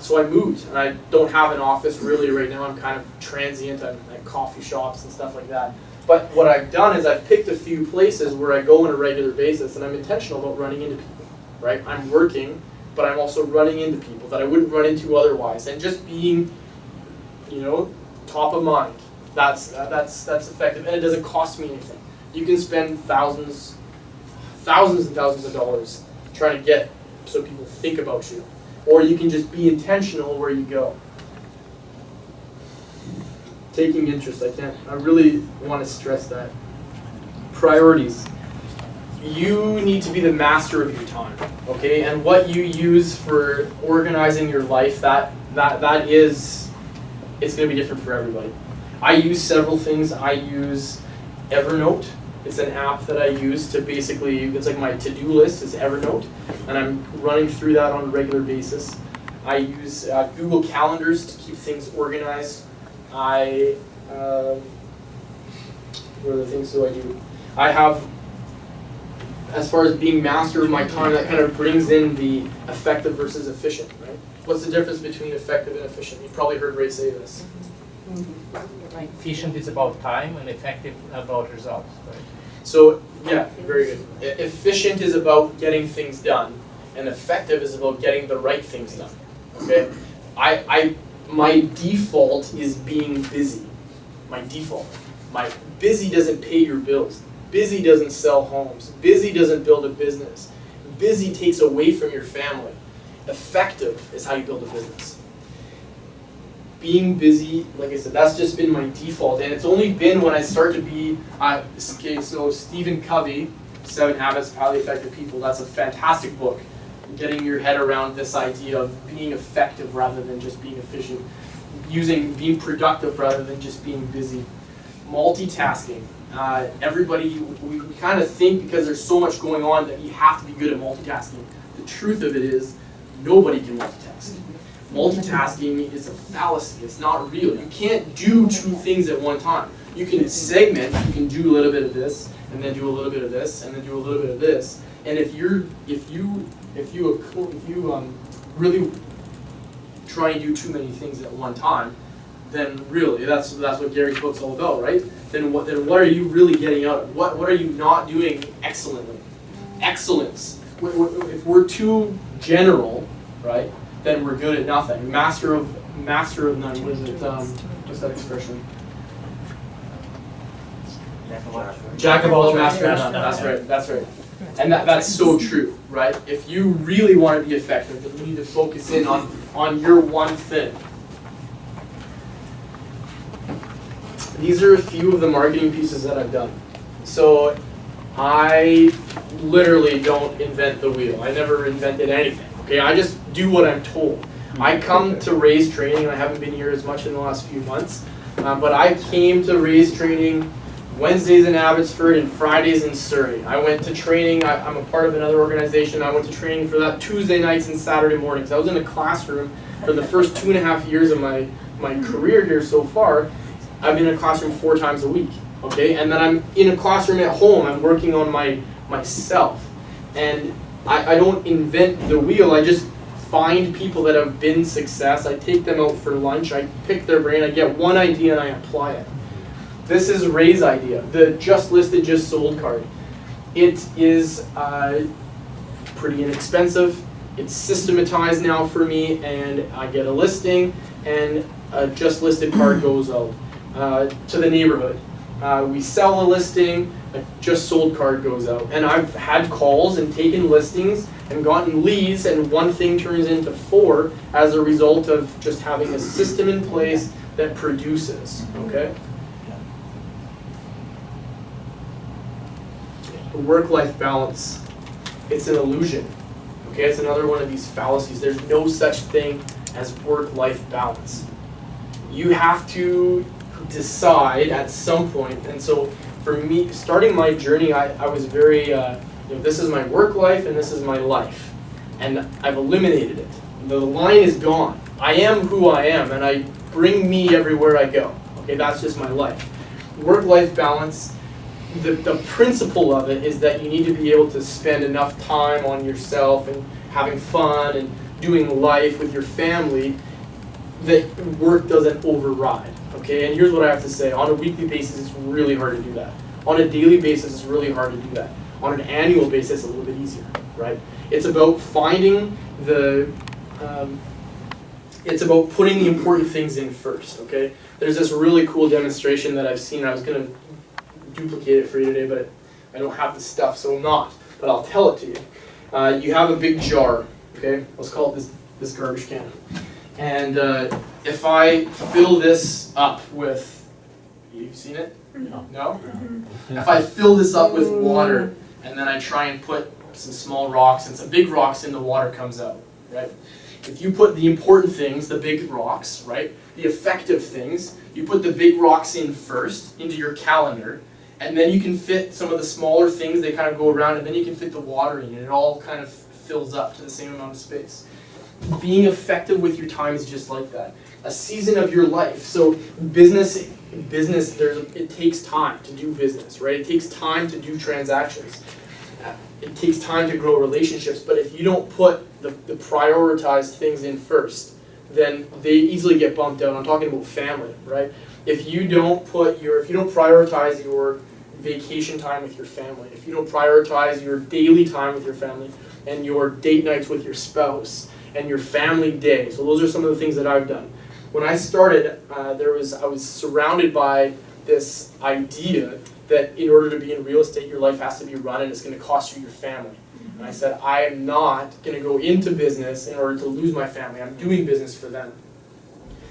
So I moved, and I don't have an office really right now. I'm kind of transient. I'm at coffee shops and stuff like that. But what I've done is I've picked a few places where I go on a regular basis, and I'm intentional about running into people, right? I'm working, but I'm also running into people that I wouldn't run into otherwise, and just being, top of mind. That's effective, and it doesn't cost me anything. You can spend thousands and thousands of dollars trying to get so people think about you. Or you can just be intentional where you go. Taking interest, I really want to stress that. Priorities. You need to be the master of your time, okay? And what you use for organizing your life, that is, it's going to be different for everybody. I use several things. I use Evernote. It's an app that I use to basically, it's like my to-do list is Evernote, and I'm running through that on a regular basis. I use Google Calendars to keep things organized. What other things do I do? I have, as far as being master of my time, that kind of brings in the effective versus efficient, right? What's the difference between effective and efficient? You've probably heard Ray say this. Efficient is about time and effective about results, right? So, yeah, very good. Efficient is about getting things done, and effective is about getting the right things done, okay? My default is being busy. My default. My busy doesn't pay your bills. Busy doesn't sell homes. Busy doesn't build a business. Busy takes away from your family. Effective is how you build a business. Being busy, like I said, that's just been my default, and it's only been when I start to be, okay, so Stephen Covey, 7 Habits of Highly Effective People, that's a fantastic book. Getting your head around this idea of being effective rather than just being efficient. Being productive rather than just being busy. Multitasking. Everybody, we kind of think because there's so much going on that you have to be good at multitasking. the truth of it is nobody can multitask. Multitasking is a fallacy. It's not real. You can't do two things at one time. You can segment. You can do a little bit of this, and then do a little bit of this, and then do a little bit of this. And if you really try and do too many things at one time, then really that's what Gary's book's all about, right? Then what are you really getting out of it? What are you not doing excellently? Excellence. If we're too general, right, then we're good at nothing. Master of none. What is it? What's that expression? Jack of all, master of none. That's right. That's right. And that's so true, right? If you really want to be effective, then you need to focus in on your one thing. These are a few of the marketing pieces that I've done. So I literally don't invent the wheel. I never invented anything. Okay, I just do what I'm told. I come to Raise Training, and I haven't been here as much in the last few months, but I came to Raise Training Wednesdays in Abbotsford and Fridays in Surrey. I went to training. I'm a part of another organization. I went to training for that Tuesday nights and Saturday mornings. I was in a classroom for the first 2.5 years of my career here so far. I've been in a classroom 4 times a week. Okay, and then I'm in a classroom at home. I'm working on myself, and I don't invent the wheel. I just find people that have been success. I take them out for lunch. I pick their brain. I get one idea and I apply it. This is Ray's idea, the just listed, just sold card. It is pretty inexpensive. It's systematized now for me, and I get a listing, and a just listed card goes out to the neighborhood. We sell a listing, a just sold card goes out. And I've had calls and taken listings and gotten leads, and one thing turns into 4 as a result of just having a system in place that produces, okay? Work-life balance, it's an illusion, okay? It's another one of these fallacies. There's no such thing as work-life balance. You have to decide at some point, and so for me, starting my journey, I was very, this is my work life and this is my life, and I've eliminated it. The line is gone. I am who I am, and I bring me everywhere I go. Okay, that's just my life. Work-life balance, the principle of it is that you need to be able to spend enough time on yourself and having fun and doing life with your family that work doesn't override. Okay, and here's what I have to say. On a weekly basis, it's really hard to do that. On a daily basis, it's really hard to do that. On an annual basis, a little bit easier, right? It's about finding it's about putting the important things in first, okay? There's this really cool demonstration that I've seen. I was going to duplicate it for you today, but I don't have the stuff, so I'm not. But I'll tell it to you. You have a big jar, okay? Let's call it this garbage can. And if I fill this up with, you've seen it? No? If I fill this up with water, and then I try and put some small rocks and some big rocks in, the water comes out, right? If you put the important things, the big rocks, right? The effective things, you put the big rocks in first into your calendar, and then you can fit some of the smaller things, they kind of go around, and then you can fit the water in, and it all kind of fills up to the same amount of space. Being effective with your time is just like that. A season of your life. So business, it takes time to do business, right? It takes time to do transactions. It takes time to grow relationships, but if you don't put the prioritized things in first, then they easily get bumped out. I'm talking about family, right? If you don't prioritize your vacation time with your family, if you don't prioritize your daily time with your family and your date nights with your spouse and your family day, so those are some of the things that I've done. When I started, I was surrounded by this idea that in order to be in real estate, your life has to be run and it's going to cost you your family. And I said, I am not going to go into business in order to lose my family. I'm doing business for them.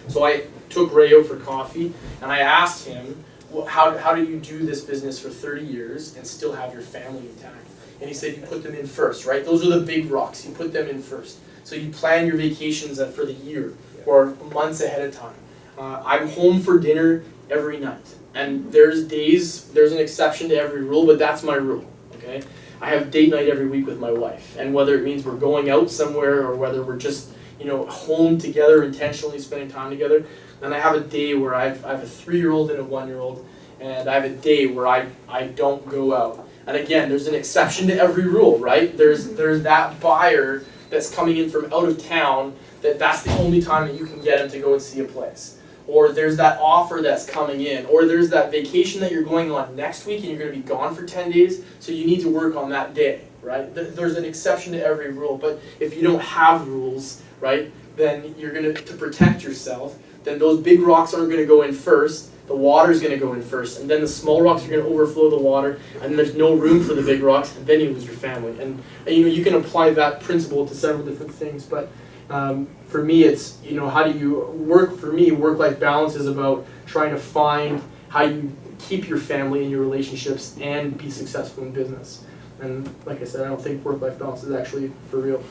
So I took Ray out for coffee, and I asked him, well, how do you do this business for 30 years and still have your family intact? And he said, you put them in first, right? Those are the big rocks. You put them in first. So you plan your vacations for the year or months ahead of time. I'm home for dinner every night. And there's an exception to every rule, but that's my rule, okay? I have date night every week with my wife, and whether it means we're going out somewhere or whether we're just home together, intentionally spending time together. And I have a day where I have a 3-year-old and a 1-year-old, and I have a day where I don't go out. And again, there's an exception to every rule, right? There's that buyer that's coming in from out of town that's the only time that you can get him to go and see a place. Or there's that offer that's coming in, or there's that vacation that you're going on next week and you're going to be gone for 10 days, so you need to work on that day, right? There's an exception to every rule, but if you don't have rules, right, then you're going to protect yourself, then those big rocks aren't going to go in first, the water's going to go in first, and then the small rocks are going to overflow the water, and there's no room for the big rocks, and then you lose your family. And you can apply that principle to several different things, but for me, it's, how do you work? For me, work-life balance is about trying to find how you keep your family and your relationships and be successful in business. And like I said, I don't think work-life balance is actually for real.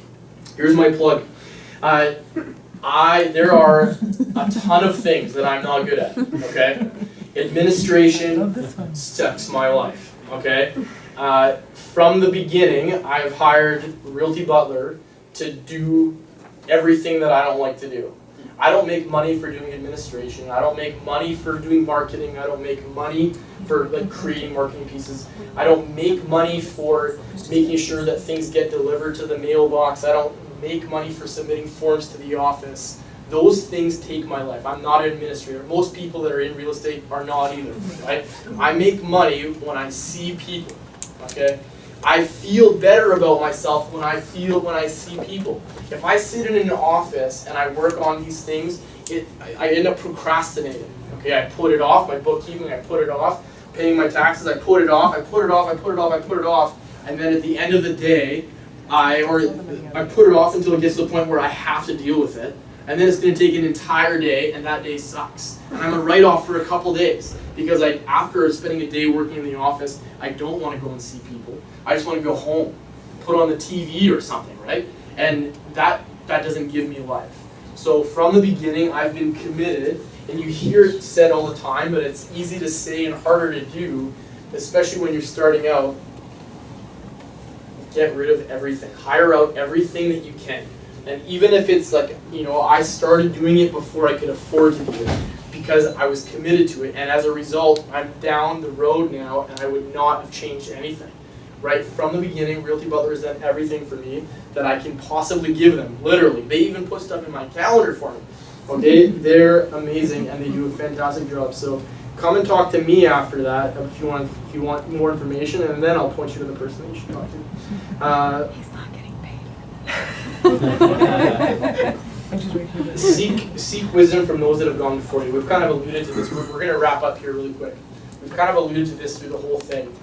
Here's my plug. There are a ton of things that I'm not good at, okay? Administration sucks my life, okay? From the beginning, I've hired Realty Butler to do everything that I don't like to do. I don't make money for doing administration. I don't make money for doing marketing. I don't make money for creating marketing pieces. I don't make money for making sure that things get delivered to the mailbox. I don't make money for submitting forms to the office. Those things take my life. I'm not an administrator. Most people that are in real estate are not either, right? I make money when I see people, okay? I feel better about myself when I see people. If I sit in an office and I work on these things, I end up procrastinating. Okay, I put it off, my bookkeeping, I put it off, paying my taxes, I put it off, and then at the end of the day, I put it off until it gets to the point where I have to deal with it, and then it's going to take an entire day, and that day sucks. And I'm a write-off for a couple days, because after spending a day working in the office, I don't want to go and see people. I just want to go home, put on the TV or something, right? And that doesn't give me life. So from the beginning, I've been committed, and you hear it said all the time, but it's easy to say and harder to do, especially when you're starting out. Get rid of everything. Hire out everything that you can. And even if it's I started doing it before I could afford to do it, because I was committed to it, and as a result, I'm down the road now, and I would not have changed anything. Right from the beginning, Realty Butler has done everything for me that I can possibly give them, literally. They even put stuff in my calendar for me. Okay, they're amazing, and they do a fantastic job. So come and talk to me after that if you want more information, and then I'll point you to the person that you should talk to. He's not getting paid. Seek wisdom from those that have gone before you. We've kind of alluded to this. We're going to wrap up here really quick. We've kind of alluded to this through the whole thing.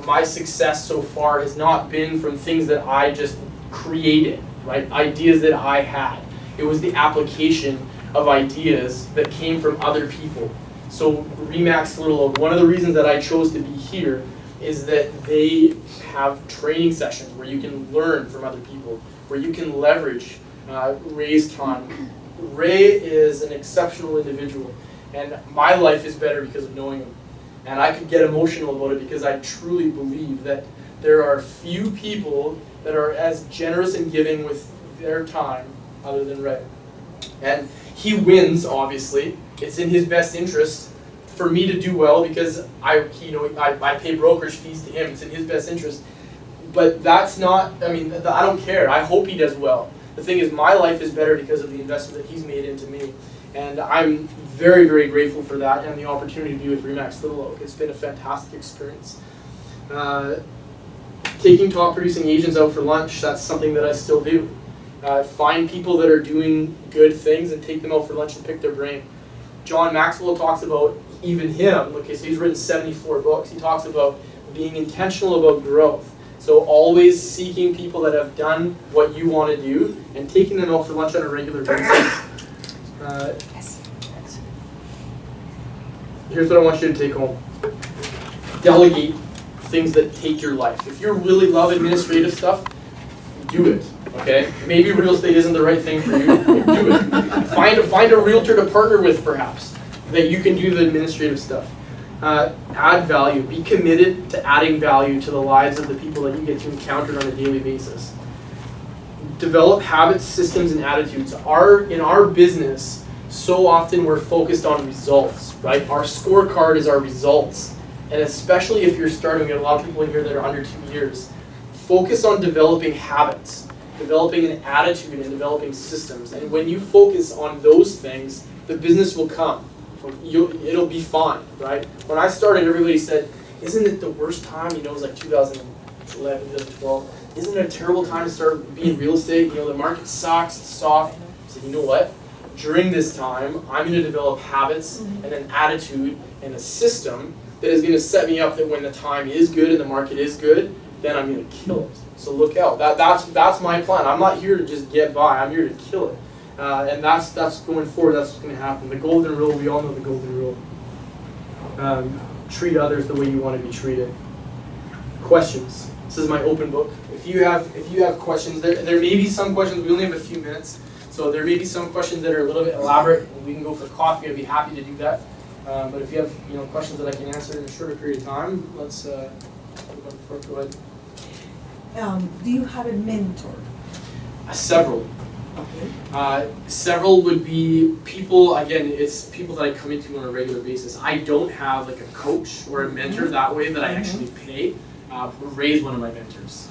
My success so far has not been from things that I just created, right? Ideas that I had. It was the application of ideas that came from other people. So Remax Little Oak, one of the reasons that I chose to be here is that they have training sessions where you can learn from other people, where you can leverage Ray's time. Ray is an exceptional individual, and my life is better because of knowing him. And I could get emotional about it because I truly believe that there are few people that are as generous and giving with their time other than Ray. And he wins, obviously. It's in his best interest for me to do well because I pay brokerage fees to him. It's in his best interest. But that's not, I don't care. I hope he does well. The thing is, my life is better because of the investment that he's made into me. And I'm very, very grateful for that and the opportunity to be with Remax Little Oak. It's been a fantastic experience. Taking top producing agents out for lunch, that's something that I still do. Find people that are doing good things and take them out for lunch and pick their brain. John Maxwell talks about, even him, okay, so he's written 74 books. He talks about being intentional about growth. So always seeking people that have done what you want to do and taking them out for lunch on a regular basis. Here's what I want you to take home. Delegate things that take your life. If you really love administrative stuff, do it. Okay? Maybe real estate isn't the right thing for you. Do it. Find a realtor to partner with, perhaps, that you can do the administrative stuff. add value. Be committed to adding value to the lives of the people that you get to encounter on a daily basis. Develop habits, systems, and attitudes. In our business, so often we're focused on results, right? Our scorecard is our results. And especially if you're starting, we have a lot of people in here that are under 2 years. Focus on developing habits, developing an attitude, and developing systems. And when you focus on those things, the business will come. It'll be fine, right? When I started, everybody said, isn't it the worst time? You know, it was like 2011, 2012. Isn't it a terrible time to start being real estate? You know, the market sucks, it's soft. I said, you know what? During this time, I'm going to develop habits and an attitude and a system that is going to set me up that when the time is good and the market is good, then I'm going to kill it. So look out. That's my plan. I'm not here to just get by. I'm here to kill it. And that's going forward. That's what's going to happen. The golden rule. We all know the golden rule. Treat others the way you want to be treated. Questions. This is my open book. If you have questions, there may be some questions. We only have a few minutes, so there may be some questions that are a little bit elaborate. We can go for coffee. I'd be happy to do that. But if you have questions that I can answer in a shorter period of time, let's go ahead. Do you have a mentor? Several. Several would be people, again, it's people that I come into on a regular basis. I don't have like a coach or a mentor that way that I actually pay. Ray's one of my mentors.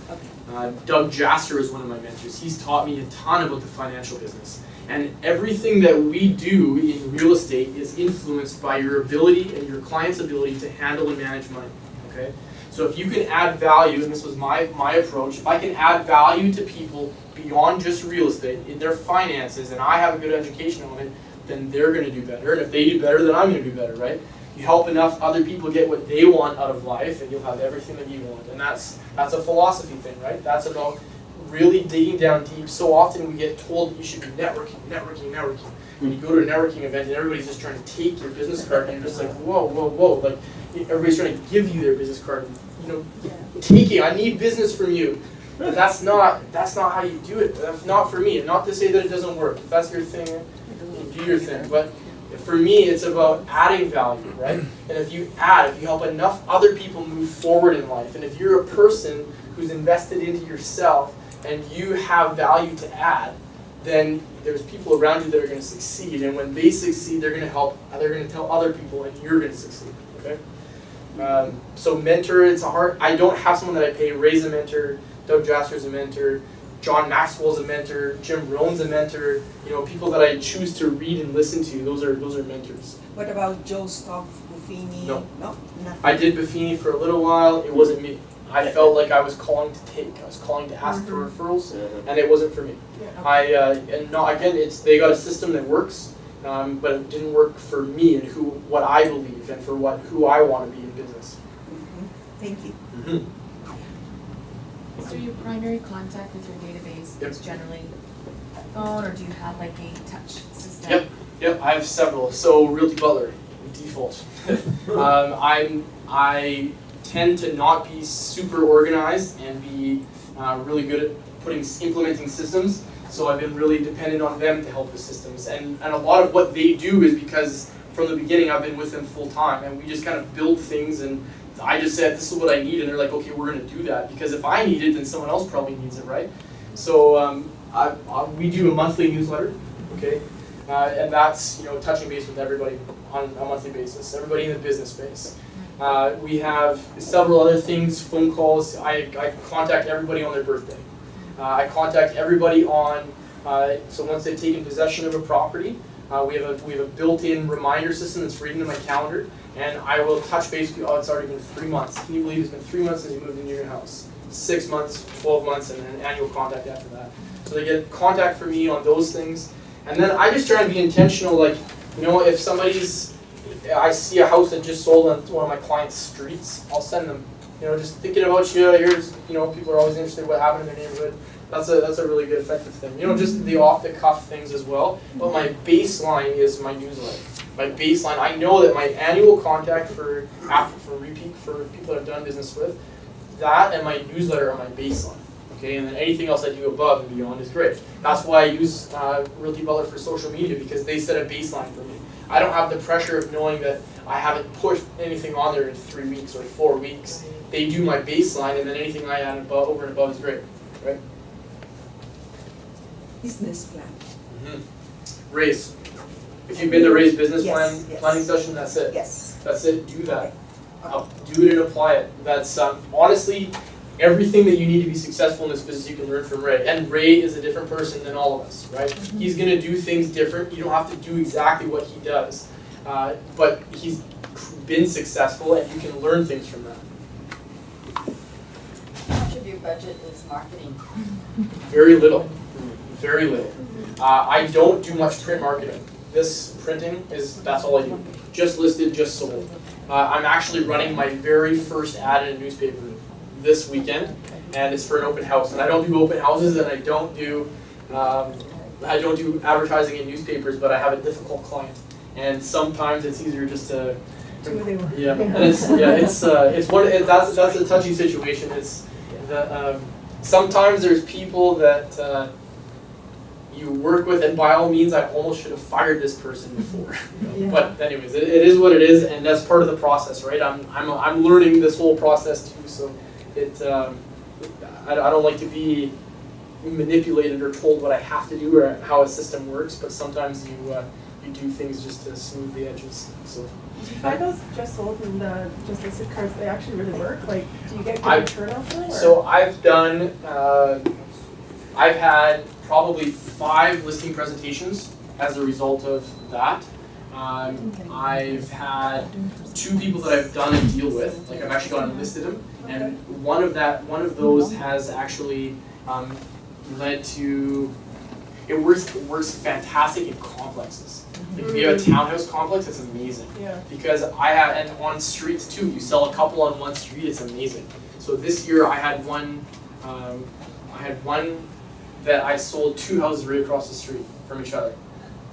Doug Jaster is one of my mentors. He's taught me a ton about the financial business. And everything that we do in real estate is influenced by your ability and your client's ability to handle and manage money. Okay? So if you can add value, and this was my approach, if I can add value to people beyond just real estate, in their finances, and I have a good education on it, then they're going to do better. And if they do better, then I'm going to do better, right? You help enough other people get what they want out of life, and you'll have everything that you want. And that's a philosophy thing, right? That's about really digging down deep. So often we get told that you should be networking. When you go to a networking event and everybody's just trying to take your business card, and you're just like, whoa. Like everybody's trying to give you their business card. Taking, I need business from you. But that's not how you do it. That's not for me. And not to say that it doesn't work. If that's your thing, do your thing. But for me, it's about adding value, right? And if you help enough other people move forward in life, and if you're a person who's invested into yourself and you have value to add, then there's people around you that are going to succeed. And when they succeed, they're going to help. They're going to tell other people, and you're going to succeed. Okay. So mentor, I don't have someone that I pay. Ray's a mentor. Doug Jaster's a mentor. John Maxwell's a mentor. Jim Rohn's a mentor. People that I choose to read and listen to. Those are mentors. What about Joe Stock, Buffini? No. Nothing. I did Buffini for a little while. It wasn't me. I felt like I was calling to take. I was calling to ask for referrals, and it wasn't for me. They got a system that works, but it didn't work for me and what I believe and for who I want to be in business. Thank you. So your primary contact with your database is generally phone, or do you have like a touch system? Yep. I have several. So Realty Butler, default. I tend to not be super organized and be really good at implementing systems. So I've been really dependent on them to help with systems. And a lot of what they do is because from the beginning I've been with them full time, and we just kind of build things, and I just said, this is what I need, and they're like, okay, we're going to do that. Because if I need it, then someone else probably needs it, right? So we do a monthly newsletter, okay? And that's touching base with everybody on a monthly basis, everybody in the business space. We have several other things, phone calls. I contact everybody on their birthday. I contact everybody on, so once they've taken possession of a property, we have a built-in reminder system that's written in my calendar, and I will touch base with you. Oh, it's already been 3 months. Can you believe it's been 3 months since you moved into your house? 6 months, 12 months, and then an annual contact after that. So they get contact from me on those things. And then I just try and be intentional, like, if I see a house that just sold on one of my clients' streets, I'll send them, just thinking about you. Here's, people are always interested in what happened in their neighborhood. That's a really good effective thing. Just the off-the-cuff things as well. But my baseline is my newsletter. My baseline, I know that my annual contact for repeat for people that I've done business with, that and my newsletter are my baseline. Okay, and then anything else I do above and beyond is great. That's why I use Realty Butler for social media, because they set a baseline for me. I don't have the pressure of knowing that I haven't pushed anything on there in 3 weeks or 4 weeks. They do my baseline, and then anything I add above, over and above is great, right? Business plan. Raise. If you've been to Ray's business Yes, plan yes. planning session, that's it. Yes. That's it. Do that. Do it and apply it. That's honestly everything that you need to be successful in this business. You can learn from Ray, and Ray is a different person than all of us, right? He's gonna do things different. You don't have to do exactly what he does, but he's been successful, and you can learn things from that. How much of your budget is marketing? Very little. Very little. I don't do much print marketing. This printing that's all I do. Just listed, just sold. I'm actually running my very first ad in a newspaper this weekend, and it's for an open house. And I don't do open houses, and I don't do advertising in newspapers, but I have a difficult client, and sometimes it's easier just to yeah. And it's that's a touchy situation. It's the sometimes there's people that you work with, and by all means, I almost should have fired this person before. Yeah. But anyways, it is what it is, and that's part of the process, right? I'm learning this whole process too, so I don't like to be manipulated or told what I have to do or how a system works, but sometimes you do things just to smooth the edges. So. Did you find those just sold and just listed cards, they actually really work? Like, do you get good turnout for them? So I've done, I've had probably 5 listing presentations as a result of that. I've had 2 people that I've done a deal with, like I've actually gone and listed them, and one of those has actually led to, it works fantastic in complexes. Like if you have a townhouse complex, it's amazing. Yeah. Because and on streets too, you sell a couple on one street, it's amazing. So this year I had one that I sold 2 houses right across the street from each other.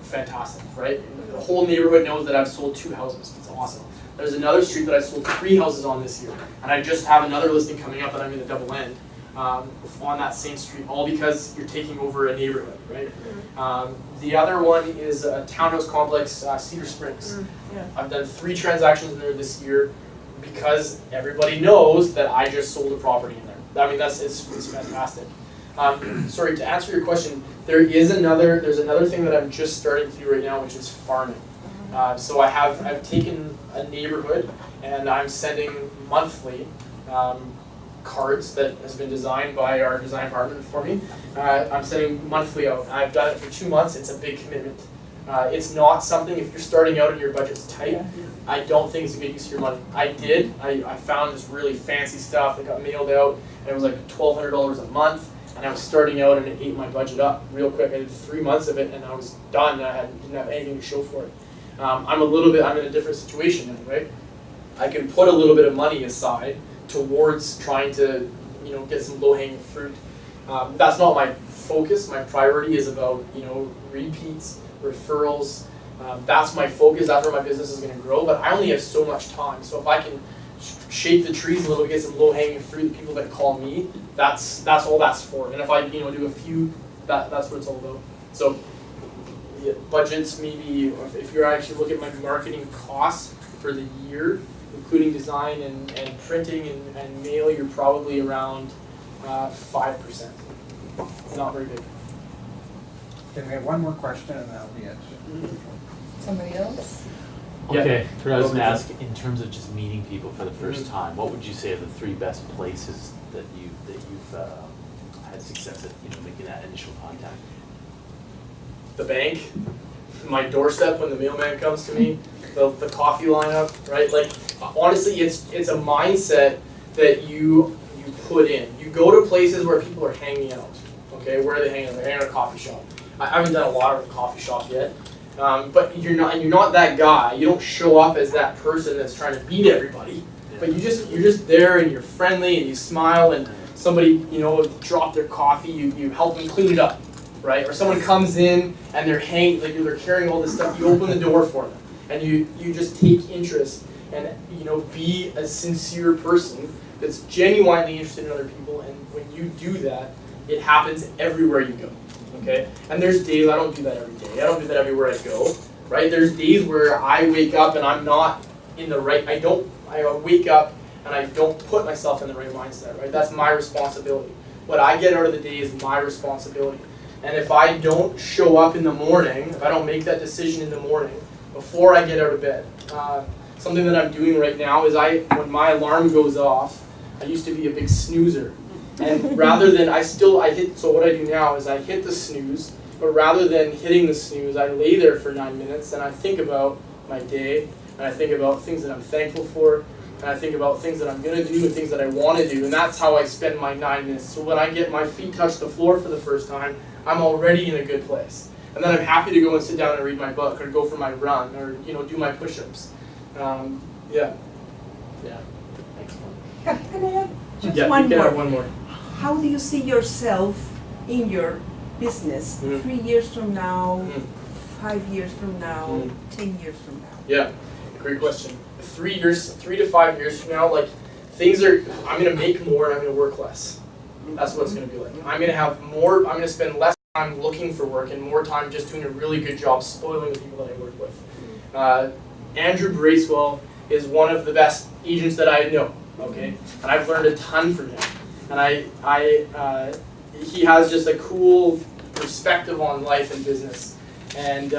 Fantastic, right? The whole neighborhood knows that I've sold 2 houses. It's awesome. There's another street that I sold 3 houses on this year, and I just have another listing coming up that I'm going to double end on that same street, all because you're taking over a neighborhood, right? The other one is a townhouse complex, Cedar Springs. Yeah. I've done 3 transactions in there this year because everybody knows that I just sold a property in there. I mean, it's fantastic. Sorry, to answer your question, there's another thing that I'm just starting to do right now, which is farming. So I've taken a neighborhood and I'm sending monthly cards that has been designed by our design department for me. I'm sending monthly out. I've done it for 2 months. It's a big commitment. It's not something, if you're starting out and your budget's tight, I don't think it's a good use of your money. I found this really fancy stuff that got mailed out, and it was like $1,200 a month, and I was starting out and it ate my budget up real quick. I did 3 months of it and I was done, and I didn't have anything to show for it. I'm in a different situation now, right? I can put a little bit of money aside towards trying to, get some low-hanging fruit. That's not my focus. My priority is about, repeats, referrals. That's my focus. That's where my business is going to grow. But I only have so much time. So if I can shake the trees a little bit, get some low-hanging fruit, the people that call me, that's all that's for. And if I, do a few, that's what it's all about. So the budgets, maybe if you're actually looking at my marketing costs for the year, including design and printing and mail, you're probably around 5%. Not very big. Can we have one more question and that'll be it? Somebody else? Okay, I was going to ask, in terms of just meeting people for the first time, what would you say are the 3 best places that you've had success at, making that initial contact? The bank, my doorstep when the mailman comes to me, the coffee lineup, right? Like, honestly, it's a mindset that you put in. You go to places where people are hanging out. Okay, where are they hanging out? They're hanging out at a coffee shop. I haven't done a lot of a coffee shop yet, but you're not that guy. You don't show up as that person that's trying to beat everybody. But you're just there and you're friendly and you smile, and somebody dropped their coffee, you help them clean it up, right? Or someone comes in and they're carrying all this stuff. You open the door for them and you just take interest and be a sincere person that's genuinely interested in other people. And when you do that, it happens everywhere you go. Okay? And there's days I don't do that every day. I don't do that everywhere I go. Right? There's days where I wake up and I'm not in the right. I wake up and I don't put myself in the right mindset. Right? That's my responsibility. What I get out of the day is my responsibility. And if I don't show up in the morning, if I don't make that decision in the morning before I get out of bed, something that I'm doing right now is when my alarm goes off, I used to be a big snoozer. And rather than, so what I do now is I hit the snooze, but rather than hitting the snooze, I lay there for 9 minutes and I think about my day, and I think about things that I'm thankful for, and I think about things that I'm going to do and things that I want to do, and that's how I spend my 9 minutes. So when I get my feet touch the floor for the first time, I'm already in a good place. And then I'm happy to go and sit down and read my book, or go for my run, or do my push-ups. Yeah. Can I add just Yeah, one you can more? have one more. How do you see yourself in your business 3 years from now, 5 years from now, 10 years from now? Yeah, great question. 3 to 5 years from now, I'm gonna make more and I'm gonna work less. That's what it's gonna be like. I'm gonna spend less time looking for work and more time just doing a really good job spoiling the people that I work with. Andrew Bracewell is one of the best agents that I know, okay? And I've learned a ton from him. And he has just a cool perspective on life and business. And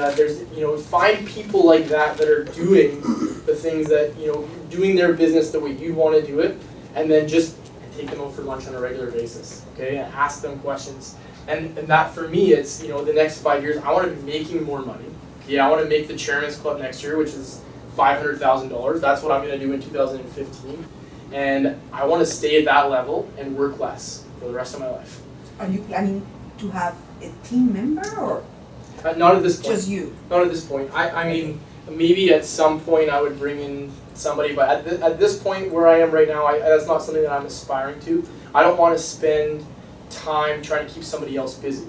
find people like that are doing the things that, doing their business the way you want to do it, and then just take them out for lunch on a regular basis, okay? And ask them questions. And that for me, it's, the next 5 years, I want to be making more money. Okay, I want to make the Chairman's Club next year, which is $500,000. That's what I'm going to do in 2015. And I want to stay at that level and work less for the rest of my life. Are you planning to have a team member or Not at this point. just you? Not at this point. I mean, maybe at some point I would bring in somebody, but at this point where I am right now, that's not something that I'm aspiring to. I don't want to spend time trying to keep somebody else busy.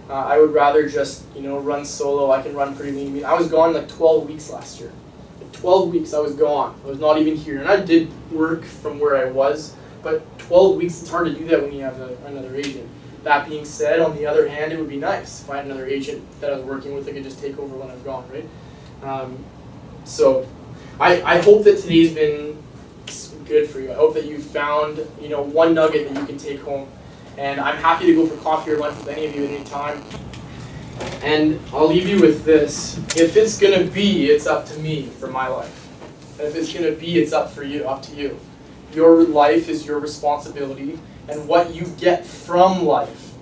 I would rather just, run solo. I can run pretty lean. I was gone like 12 weeks last year. 12 weeks I was gone. I was not even here. And I did work from where I was, but 12 weeks, it's hard to do that when you have another agent. That being said, on the other hand, it would be nice if I had another agent that I was working with that could just take over when I'm gone, right? So I hope that today's been good for you. I hope that you found, one nugget that you can take home. And I'm happy to go for coffee or lunch with any of you at any time. And I'll leave you with this. If it's going to be, it's up to me for my life. And if it's going to be, it's up to you. Your life is your responsibility, and what you get from life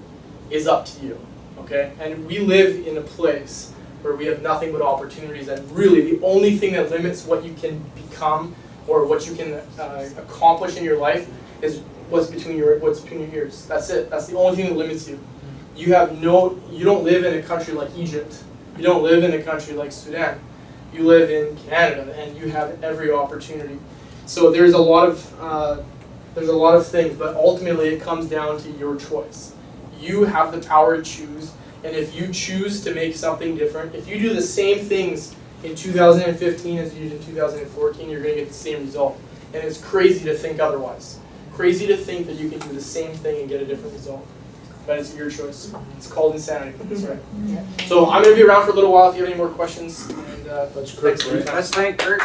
is up to you. Okay? And we live in a place where we have nothing but opportunities, and really the only thing that limits what you can become or what you can accomplish in your life is what's between your ears. That's it. That's the only thing that limits you. You don't live in a country like Egypt. You don't live in a country like Sudan. You live in Canada, and you have every opportunity. So there's a lot of things, but ultimately it comes down to your choice. You have the power to choose, and if you choose to make something different, if you do the same things in 2015 as you did in 2014, you're going to get the same result. And it's crazy to think otherwise. Crazy to think that you can do the same thing and get a different result. But it's your choice. It's called insanity. That's right. So I'm going to be around for a little while if you have any more questions. And, Let's thank Curt.